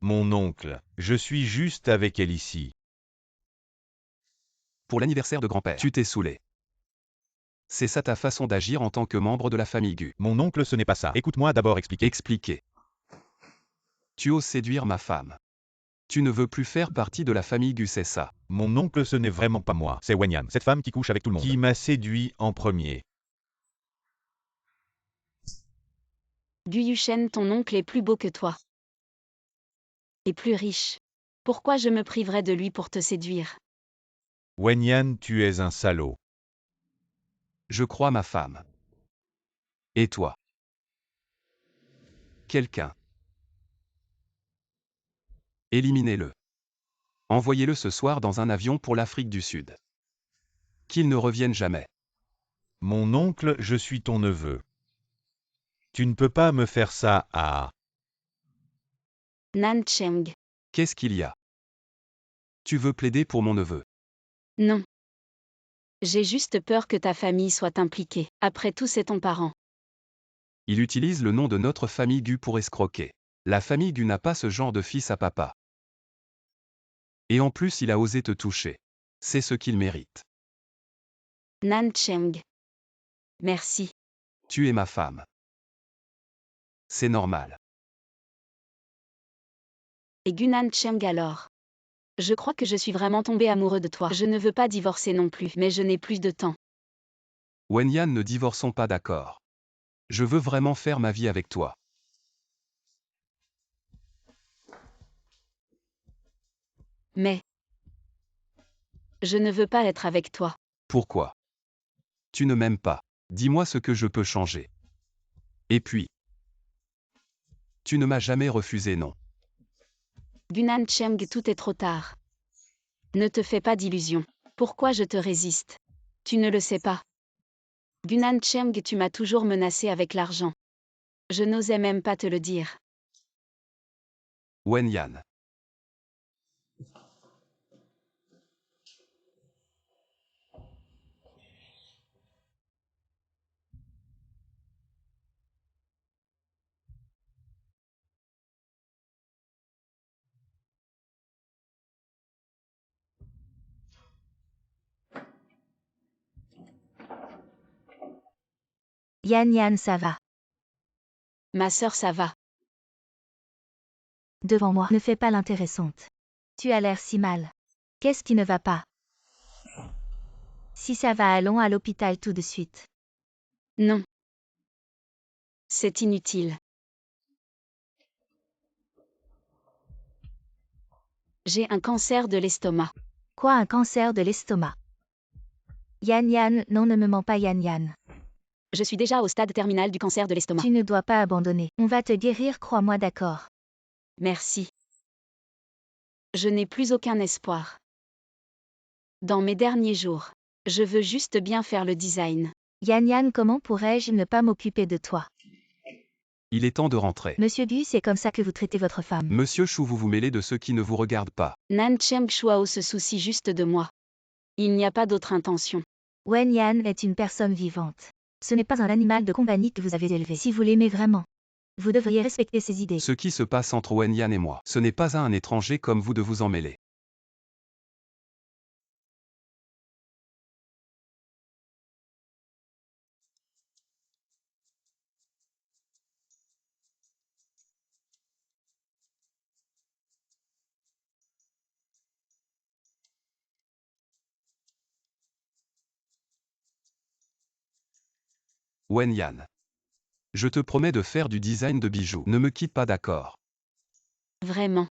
Mon oncle, je suis juste avec elle ici. Pour l'anniversaire de grand-père, tu t'es saoulé. C'est ça ta façon d'agir en tant que membre de la famille Gu. Mon oncle, ce n'est pas ça. Écoute-moi d'abord expliquer. Expliquer. Tu oses séduire ma femme. Tu ne veux plus faire partie de la famille Gu, c'est ça. Mon oncle, ce n'est vraiment pas moi. C'est Wen Yan, cette femme qui couche avec tout le monde. Qui m'a séduit en premier. Gu Yushen, ton oncle est plus beau que toi. Et plus riche. Pourquoi je me priverais de lui pour te séduire? Wen Yan, tu es un salaud. Je crois ma femme. Et toi? Quelqu'un. Éliminez-le. Envoyez-le ce soir dans un avion pour l'Afrique du Sud. Qu'il ne revienne jamais. Mon oncle, je suis ton neveu. Tu ne peux pas me faire ça, ah. Nan Cheng. Qu'est-ce qu'il y a? Tu veux plaider pour mon neveu? Non. J'ai juste peur que ta famille soit impliquée. Après tout, c'est ton parent. Il utilise le nom de notre famille Gu pour escroquer. La famille Gu n'a pas ce genre de fils à papa. Et en plus il a osé te toucher. C'est ce qu'il mérite. Nan Cheng. Merci. Tu es ma femme. C'est normal. Et Gunan Cheng alors. Je crois que je suis vraiment tombé amoureux de toi. Je ne veux pas divorcer non plus, mais je n'ai plus de temps. Wenyan, ne divorçons pas, d'accord. Je veux vraiment faire ma vie avec toi. Mais je ne veux pas être avec toi. Pourquoi? Tu ne m'aimes pas. Dis-moi ce que je peux changer. Et puis, tu ne m'as jamais refusé, non? Gunan Cheng, tout est trop tard. Ne te fais pas d'illusions. Pourquoi je te résiste? Tu ne le sais pas. Gunan Cheng, tu m'as toujours menacé avec l'argent. Je n'osais même pas te le dire. Wenyan. Yan Yan, ça va. Ma sœur, ça va. Devant moi, ne fais pas l'intéressante. Tu as l'air si mal. Qu'est-ce qui ne va pas? Si ça va, allons à l'hôpital tout de suite. Non. C'est inutile. J'ai un cancer de l'estomac. Quoi, un cancer de l'estomac? Yan Yan, non, ne me mens pas, Yan Yan. Je suis déjà au stade terminal du cancer de l'estomac. Tu ne dois pas abandonner. On va te guérir, crois-moi, d'accord. Merci. Je n'ai plus aucun espoir. Dans mes derniers jours, je veux juste bien faire le design. Yan Yan, comment pourrais-je ne pas m'occuper de toi? Il est temps de rentrer. Monsieur Gu, c'est comme ça que vous traitez votre femme. Monsieur Chou, vous vous mêlez de ceux qui ne vous regardent pas. Nan Cheng Shuao se soucie juste de moi. Il n'y a pas d'autre intention. Wen Yan est une personne vivante. Ce n'est pas un animal de compagnie que vous avez élevé. Si vous l'aimez vraiment, vous devriez respecter ses idées. Ce qui se passe entre Wenyan et moi, ce n'est pas à un étranger comme vous de vous en mêler. Wenyan. Je te promets de faire du design de bijoux. Ne me quitte pas, d'accord? Vraiment.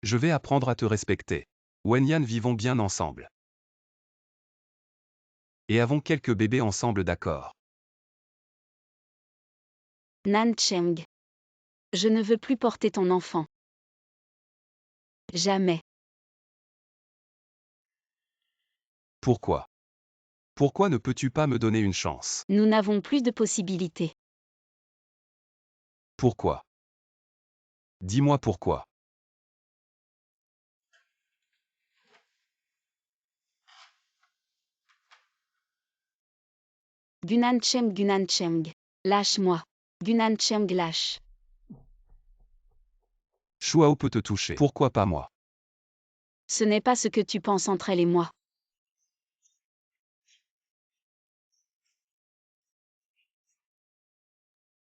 Je vais apprendre à te respecter. Wenyan, vivons bien ensemble. Et avons quelques bébés ensemble, d'accord? Nan Cheng. Je ne veux plus porter ton enfant. Jamais. Pourquoi? Pourquoi ne peux-tu pas me donner une chance? Nous n'avons plus de possibilités. Pourquoi? Dis-moi pourquoi. Gunan Cheng. Lâche-moi. Gunan Cheng, lâche. Shuao peut te toucher. Pourquoi pas moi? Ce n'est pas ce que tu penses entre elle et moi.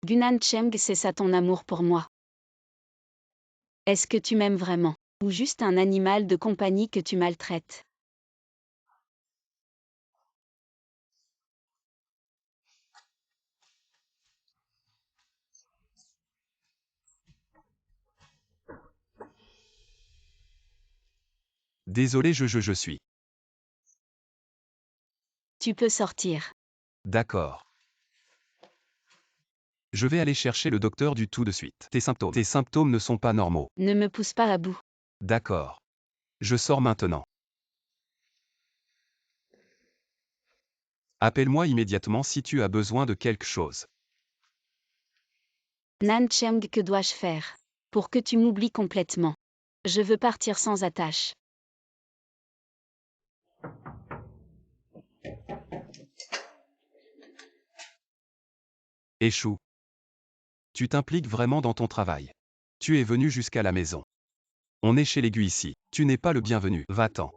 Gunan Cheng, c'est ça ton amour pour moi. Est-ce que tu m'aimes vraiment? Ou juste un animal de compagnie que tu maltraites? Désolé, je suis. Tu peux sortir. D'accord. Je vais aller chercher le docteur du tout de suite. Tes symptômes ne sont pas normaux. Ne me pousse pas à bout. D'accord. Je sors maintenant. Appelle-moi immédiatement si tu as besoin de quelque chose. Nan Cheng, que dois-je faire pour que tu m'oublies complètement? Je veux partir sans attache. Échoue. Tu t'impliques vraiment dans ton travail. Tu es venu jusqu'à la maison. On est chez l'aigu ici. Tu n'es pas le bienvenu. Va-t'en.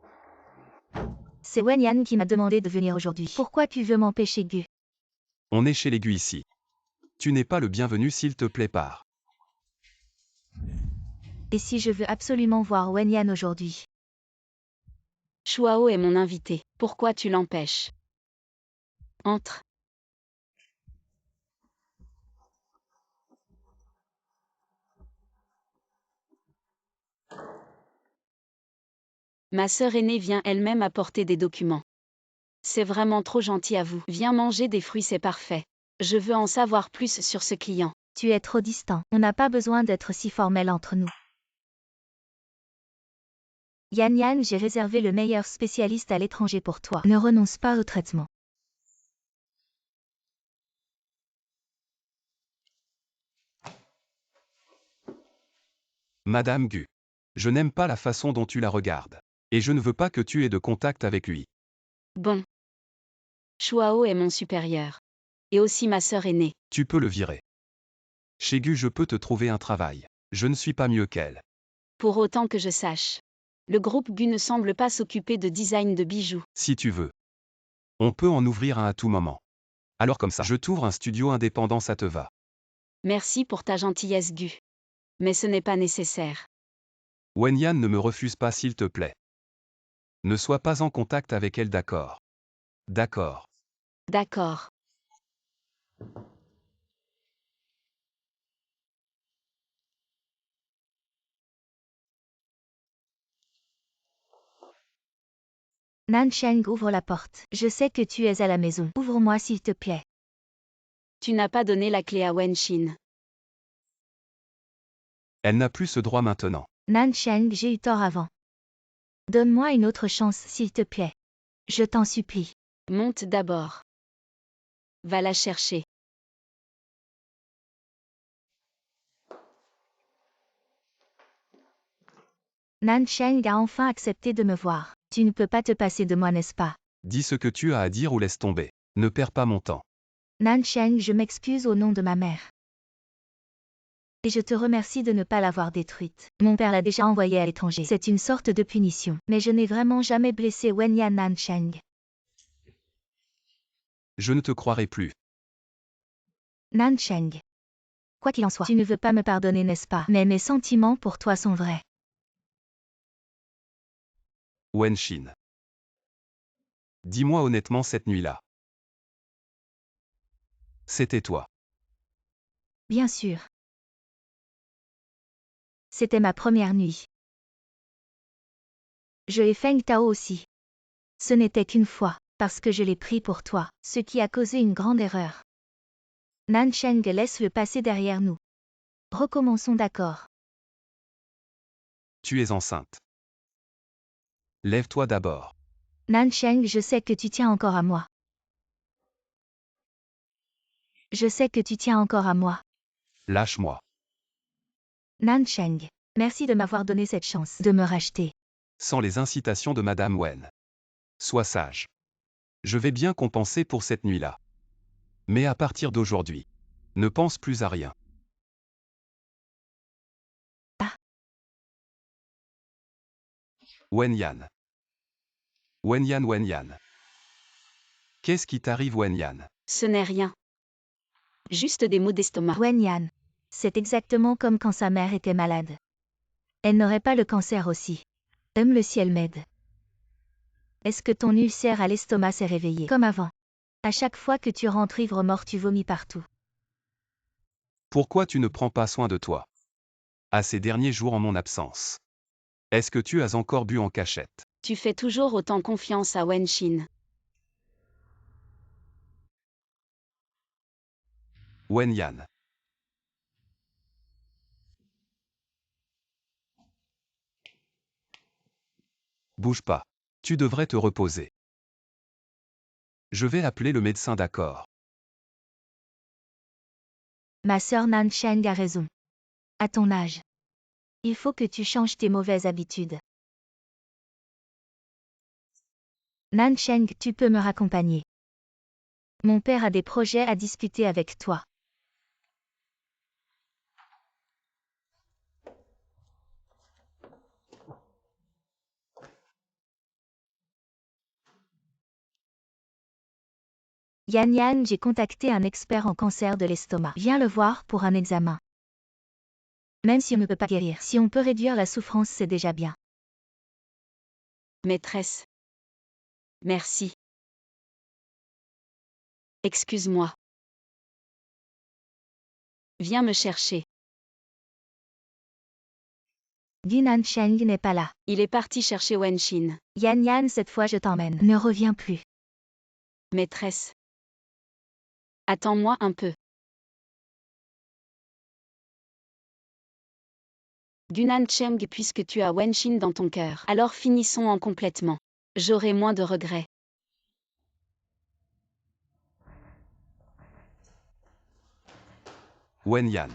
C'est Wenyan qui m'a demandé de venir aujourd'hui. Pourquoi tu veux m'empêcher, Gu? On est chez l'aigu ici. Tu n'es pas le bienvenu, s'il te plaît, pars. Et si je veux absolument voir Wenyan aujourd'hui? Shuao est mon invité. Pourquoi tu l'empêches? Entre. Ma sœur aînée vient elle-même apporter des documents. C'est vraiment trop gentil à vous. Viens manger des fruits, c'est parfait. Je veux en savoir plus sur ce client. Tu es trop distant. On n'a pas besoin d'être si formel entre nous. Yan, j'ai réservé le meilleur spécialiste à l'étranger pour toi. Ne renonce pas au traitement. Madame Gu. Je n'aime pas la façon dont tu la regardes. Et je ne veux pas que tu aies de contact avec lui. Bon. Shuao est mon supérieur. Et aussi ma sœur aînée. Tu peux le virer. Chez Gu, je peux te trouver un travail. Je ne suis pas mieux qu'elle. Pour autant que je sache. Le groupe Gu ne semble pas s'occuper de design de bijoux. Si tu veux. On peut en ouvrir un à tout moment. Alors comme ça, je t'ouvre un studio indépendant, ça te va. Merci pour ta gentillesse, Gu. Mais ce n'est pas nécessaire. Wenyan, ne me refuse pas, s'il te plaît. Ne sois pas en contact avec elle, d'accord? D'accord. D'accord. Nansheng ouvre la porte. Je sais que tu es à la maison. Ouvre-moi s'il te plaît. Tu n'as pas donné la clé à Wenshin. Elle n'a plus ce droit maintenant. Nansheng, j'ai eu tort avant. Donne-moi une autre chance s'il te plaît. Je t'en supplie. Monte d'abord. Va la chercher. Nansheng a enfin accepté de me voir. Tu ne peux pas te passer de moi, n'est-ce pas? Dis ce que tu as à dire ou laisse tomber. Ne perds pas mon temps. Nansheng, je m'excuse au nom de ma mère. Et je te remercie de ne pas l'avoir détruite. Mon père l'a déjà envoyée à l'étranger. C'est une sorte de punition. Mais je n'ai vraiment jamais blessé Wenyan Nansheng. Je ne te croirai plus. Nansheng. Quoi qu'il en soit, tu ne veux pas me pardonner, n'est-ce pas? Mais mes sentiments pour toi sont vrais. Wenshin. Dis-moi honnêtement cette nuit-là. C'était toi. Bien sûr. C'était ma première nuit. Je l'ai Feng Tao aussi. Ce n'était qu'une fois, parce que je l'ai pris pour toi, ce qui a causé une grande erreur. Nansheng, laisse le passé derrière nous. Recommençons, d'accord. Tu es enceinte. Lève-toi d'abord. Nansheng, je sais que tu tiens encore à moi. Je sais que tu tiens encore à moi. Lâche-moi. Nansheng, merci de m'avoir donné cette chance de me racheter. Sans les incitations de Madame Wen. Sois sage. Je vais bien compenser pour cette nuit-là. Mais à partir d'aujourd'hui, ne pense plus à rien. Ah. Wenyan. Wenyan. Qu'est-ce qui t'arrive, Wenyan? Ce n'est rien. Juste des maux d'estomac. Wenyan. C'est exactement comme quand sa mère était malade. Elle n'aurait pas le cancer aussi. Le ciel m'aide. Est-ce que ton ulcère à l'estomac s'est réveillé comme avant? À chaque fois que tu rentres ivre-mort, tu vomis partout. Pourquoi tu ne prends pas soin de toi? À ces derniers jours en mon absence. Est-ce que tu as encore bu en cachette? Tu fais toujours autant confiance à Wenshin. Wenyan. Bouge pas. Tu devrais te reposer. Je vais appeler le médecin, d'accord? Ma sœur Nansheng a raison. À ton âge, il faut que tu changes tes mauvaises habitudes. Nansheng, tu peux me raccompagner. Mon père a des projets à discuter avec toi. Yan Yan, j'ai contacté un expert en cancer de l'estomac. Viens le voir pour un examen. Même si on ne peut pas guérir, si on peut réduire la souffrance, c'est déjà bien. Maîtresse. Merci. Excuse-moi. Viens me chercher. Dunan Cheng n'est pas là. Il est parti chercher Wenshin. Yan Yan, cette fois je t'emmène. Ne reviens plus. Maîtresse. Attends-moi un peu. Dunan Cheng, puisque tu as Wenshin dans ton cœur, alors finissons en complètement. J'aurai moins de regrets. Wenyan.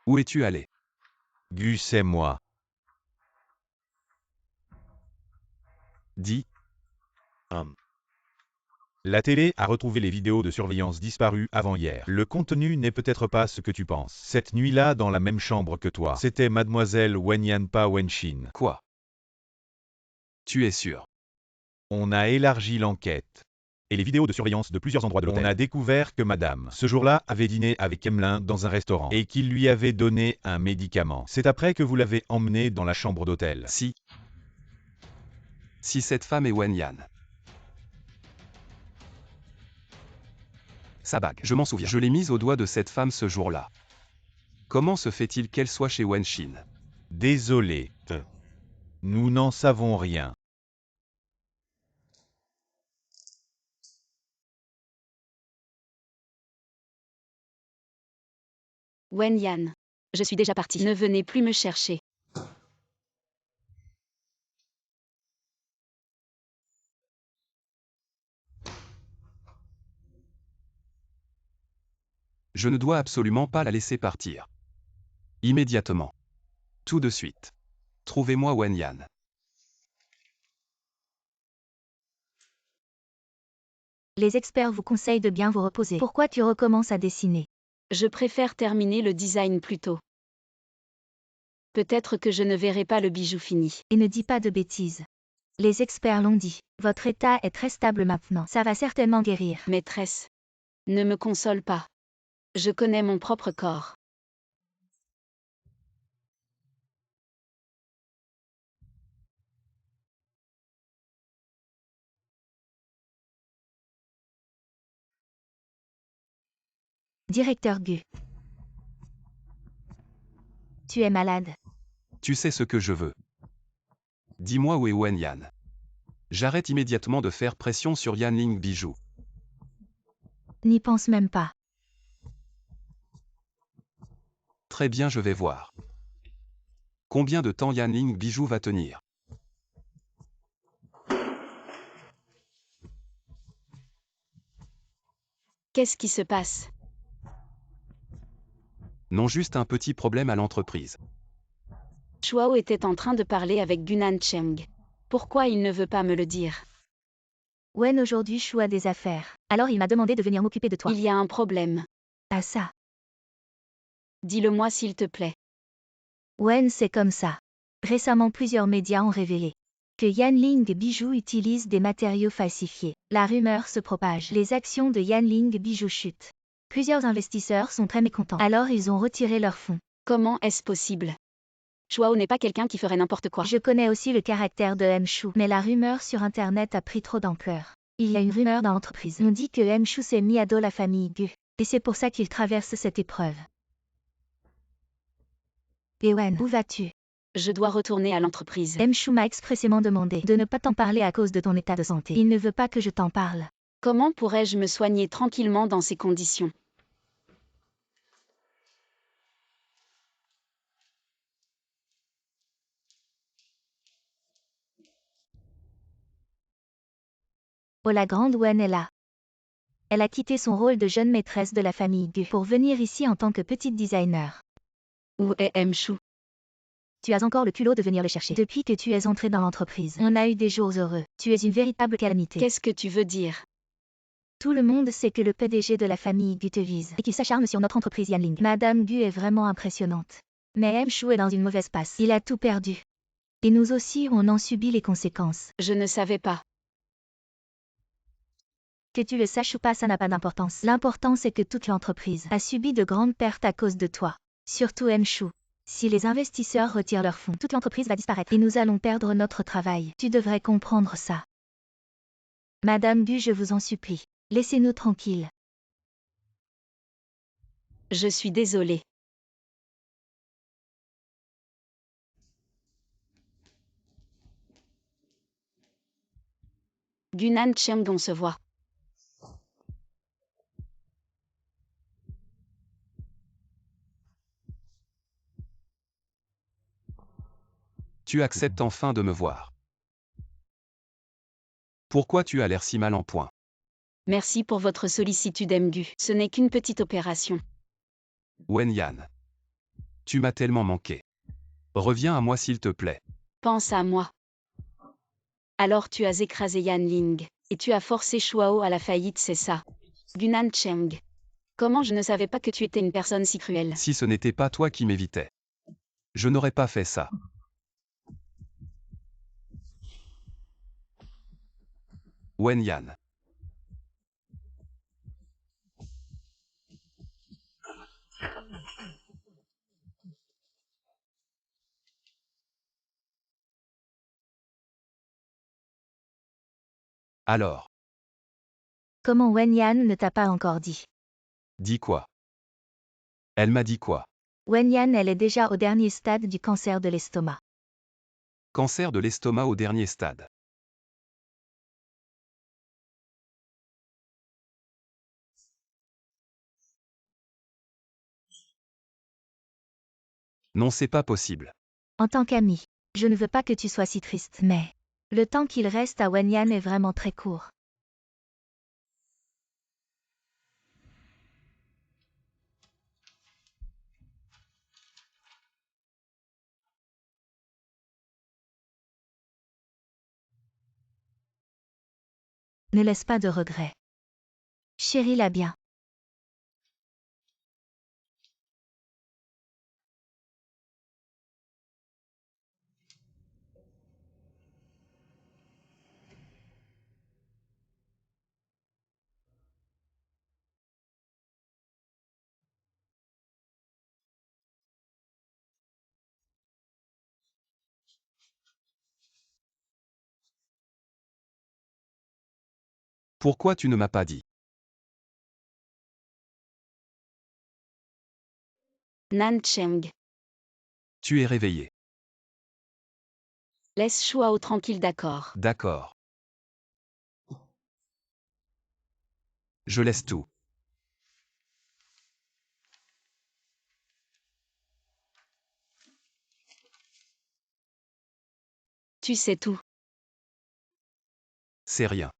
Où es-tu allé? Gu, c'est moi. Dis. La télé a retrouvé les vidéos de surveillance disparues avant hier. Le contenu n'est peut-être pas ce que tu penses. Cette nuit-là, dans la même chambre que toi, c'était mademoiselle Wenyan, pas Wenshin. Quoi? Tu es sûr? On a élargi l'enquête. Et les vidéos de surveillance de plusieurs endroits de l'hôtel. On a découvert que madame, ce jour-là, avait dîné avec Emlyn dans un restaurant et qu'il lui avait donné un médicament. C'est après que vous l'avez emmené dans la chambre d'hôtel. Si cette femme est Wenyan. Sa bague, je m'en souviens. Je l'ai mise au doigt de cette femme ce jour-là. Comment se fait-il qu'elle soit chez Wenshin? Désolé. Nous n'en savons rien. Wenyan. Je suis déjà parti. Ne venez plus me chercher. Je ne dois absolument pas la laisser partir. Immédiatement. Tout de suite. Trouvez-moi Wenyan. Les experts vous conseillent de bien vous reposer. Pourquoi tu recommences à dessiner? Je préfère terminer le design plus tôt. Peut-être que je ne verrai pas le bijou fini. Et ne dis pas de bêtises. Les experts l'ont dit. Votre état est très stable maintenant. Ça va certainement guérir. Maîtresse. Ne me console pas. Je connais mon propre corps. Directeur Gu. Tu es malade. Tu sais ce que je veux. Dis-moi où est Wenyan. J'arrête immédiatement de faire pression sur Yanling Bijou. N'y pense même pas. Très bien, je vais voir. Combien de temps Yanling Bijou va tenir? Qu'est-ce qui se passe? Non, juste un petit problème à l'entreprise. Shuao était en train de parler avec Dunan Cheng. Pourquoi il ne veut pas me le dire? Wen aujourd'hui choue à des affaires. Alors il m'a demandé de venir m'occuper de toi. Il y a un problème. Ah ça. Dis-le-moi s'il te plaît. Wen, c'est comme ça. Récemment, plusieurs médias ont révélé que Yanling Bijou utilise des matériaux falsifiés. La rumeur se propage. Les actions de Yanling Bijou chutent. Plusieurs investisseurs sont très mécontents. Alors ils ont retiré leurs fonds. Comment est-ce possible? Shuao n'est pas quelqu'un qui ferait n'importe quoi. Je connais aussi le caractère de Mshu, mais la rumeur sur Internet a pris trop d'ampleur. Il y a une rumeur dans l'entreprise. On dit que Mshu s'est mis à dos la famille Gu. Et c'est pour ça qu'il traverse cette épreuve. Ewen, où vas-tu? Je dois retourner à l'entreprise. Mshu m'a expressément demandé de ne pas t'en parler à cause de ton état de santé. Il ne veut pas que je t'en parle. Comment pourrais-je me soigner tranquillement dans ces conditions? Oh, la grande Wen est là. Elle a quitté son rôle de jeune maîtresse de la famille Gu pour venir ici en tant que petite designer. Où est Mshu? Tu as encore le culot de venir le chercher. Depuis que tu es entré dans l'entreprise, on a eu des jours heureux. Tu es une véritable calamité. Qu'est-ce que tu veux dire? Tout le monde sait que le PDG de la famille Gu te vise et qu'il s'acharne sur notre entreprise Yanling. Madame Gu est vraiment impressionnante. Mais M. Shu est dans une mauvaise passe. Il a tout perdu. Et nous aussi, on en subit les conséquences. Je ne savais pas. Que tu le saches ou pas, ça n'a pas d'importance. L'important, c'est que toute l'entreprise a subi de grandes pertes à cause de toi. Surtout M. Shu. Si les investisseurs retirent leurs fonds, toute l'entreprise va disparaître et nous allons perdre notre travail. Tu devrais comprendre ça. Madame Gu, je vous en supplie. Laissez-nous tranquilles. Je suis désolée. Gunan Cheng, on se voit. Tu acceptes enfin de me voir. Pourquoi tu as l'air si mal en point? Merci pour votre sollicitude Mgu. Ce n'est qu'une petite opération. Wenyan. Tu m'as tellement manqué. Reviens à moi s'il te plaît. Pense à moi. Alors tu as écrasé Yan Ling. Et tu as forcé Shuao à la faillite, c'est ça. Gunan Cheng. Comment je ne savais pas que tu étais une personne si cruelle? Si ce n'était pas toi qui m'évitais, je n'aurais pas fait ça. Wenyan. Alors, Comment Wenyan ne t'a pas encore dit? dis quoi? Elle m'a dit quoi? Wenyan, elle est déjà au dernier stade du cancer de l'estomac. Cancer de l'estomac au dernier stade. Non, c'est pas possible. En tant qu'ami, je ne veux pas que tu sois si triste, mais le temps qu'il reste à Wenyan est vraiment très court. Ne laisse pas de regrets. Chéris-la bien. Pourquoi tu ne m'as pas dit? Nan Cheng. Tu es réveillé. Laisse Shuao tranquille, d'accord. D'accord. Je laisse tout. Tu sais tout. C'est rien.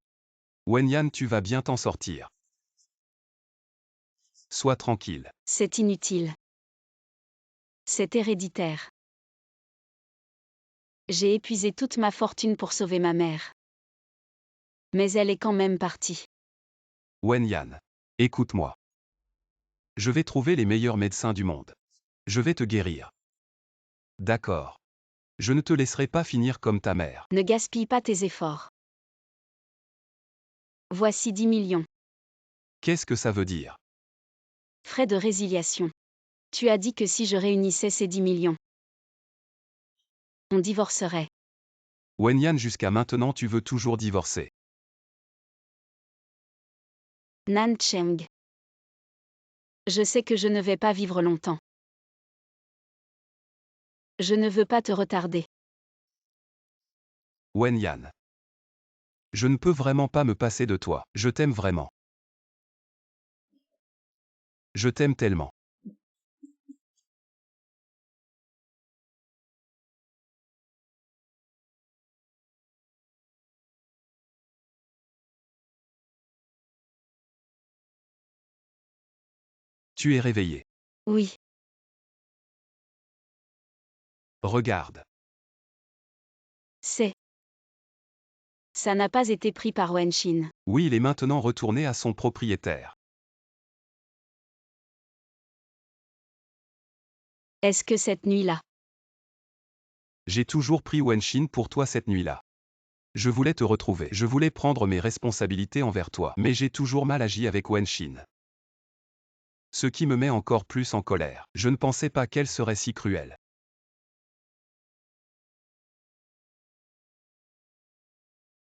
Wenyan, tu vas bien t'en sortir. Sois tranquille. C'est inutile. C'est héréditaire. J'ai épuisé toute ma fortune pour sauver ma mère. Mais elle est quand même partie. Wenyan. Écoute-moi. Je vais trouver les meilleurs médecins du monde. Je vais te guérir. D'accord. Je ne te laisserai pas finir comme ta mère. Ne gaspille pas tes efforts. Voici 10 millions. Qu'est-ce que ça veut dire? Frais de résiliation. Tu as dit que si je réunissais ces 10 millions, on divorcerait. Wenyan, jusqu'à maintenant tu veux toujours divorcer. Nan Cheng. Je sais que je ne vais pas vivre longtemps. Je ne veux pas te retarder. Wenyan. Je ne peux vraiment pas me passer de toi. Je t'aime vraiment. Je t'aime tellement. Tu es réveillé. Oui. Regarde. C'est Ça n'a pas été pris par Wenshin. Oui, il est maintenant retourné à son propriétaire. Est-ce que cette nuit-là? J'ai toujours pris Wenshin pour toi cette nuit-là. Je voulais te retrouver. Je voulais prendre mes responsabilités envers toi. Mais j'ai toujours mal agi avec Wenshin. Ce qui me met encore plus en colère. Je ne pensais pas qu'elle serait si cruelle.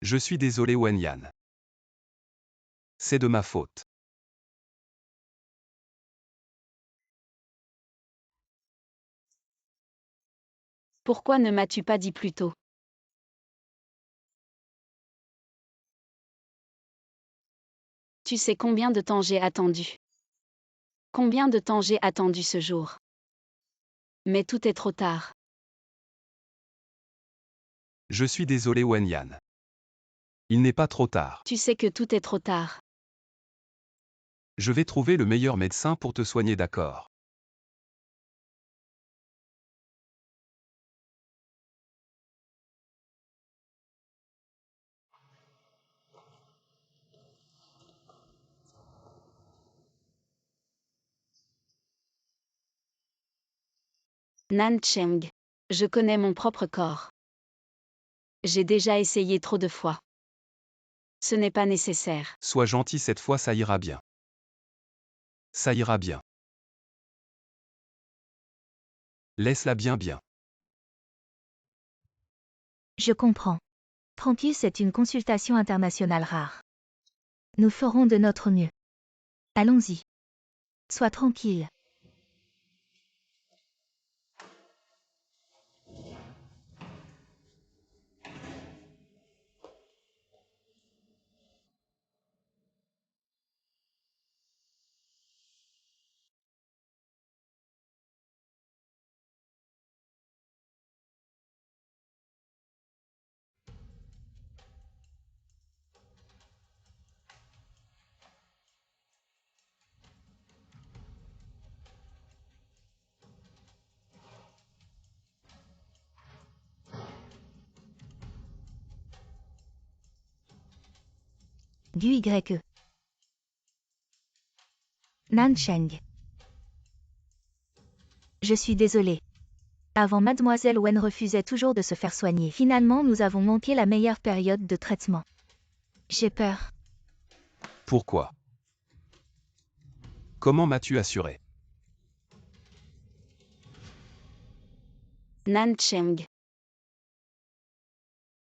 Je suis désolé Wenyan. C'est de ma faute. Pourquoi ne m'as-tu pas dit plus tôt? Tu sais combien de temps j'ai attendu? Combien de temps j'ai attendu ce jour? Mais tout est trop tard. Je suis désolé Wenyan. Il n'est pas trop tard. Tu sais que tout est trop tard. Je vais trouver le meilleur médecin pour te soigner, d'accord? Nan Cheng. Je connais mon propre corps. J'ai déjà essayé trop de fois. Ce n'est pas nécessaire. Sois gentil cette fois, ça ira bien. Ça ira bien. Laisse-la bien. Je comprends. Tranquille, c'est une consultation internationale rare. Nous ferons de notre mieux. Allons-y. Sois tranquille. Du YE. Nan Cheng. Je suis désolée. Avant, Mademoiselle Wen refusait toujours de se faire soigner. Finalement, nous avons manqué la meilleure période de traitement. J'ai peur. Pourquoi? Comment m'as-tu assuré? Nan Cheng.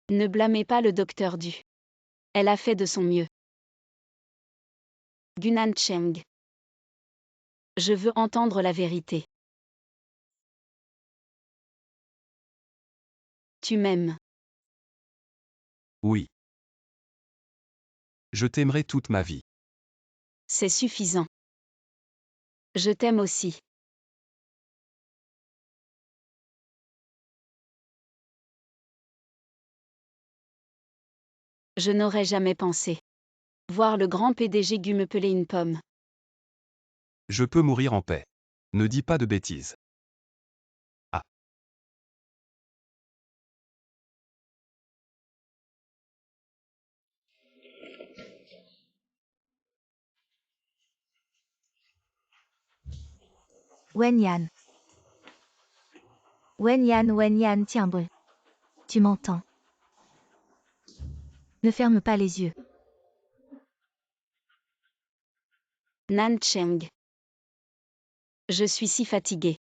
Ne blâmez pas le docteur Du. Elle a fait de son mieux. Gunan Cheng. Je veux entendre la vérité. Tu m'aimes. Oui. Je t'aimerai toute ma vie. C'est suffisant. Je t'aime aussi. Je n'aurais jamais pensé. Voir le grand PDG Gu me peler une pomme. Je peux mourir en paix. Ne dis pas de bêtises. Ah. Wenyan. Wenyan, tiens bon. Tu m'entends? Ne ferme pas les yeux. Nan Cheng. Je suis si fatiguée.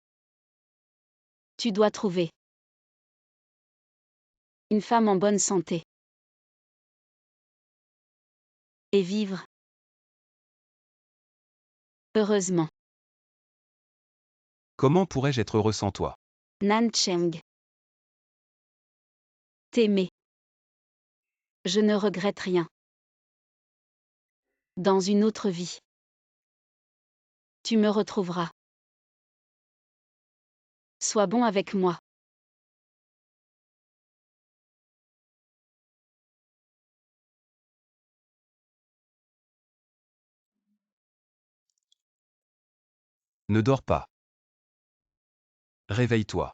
Tu dois trouver une femme en bonne santé. Et vivre. Heureusement. Comment pourrais-je être heureux sans toi? Nan Cheng. T'aimer. Je ne regrette rien. Dans une autre vie. Tu me retrouveras. Sois bon avec moi. Ne dors pas. Réveille-toi.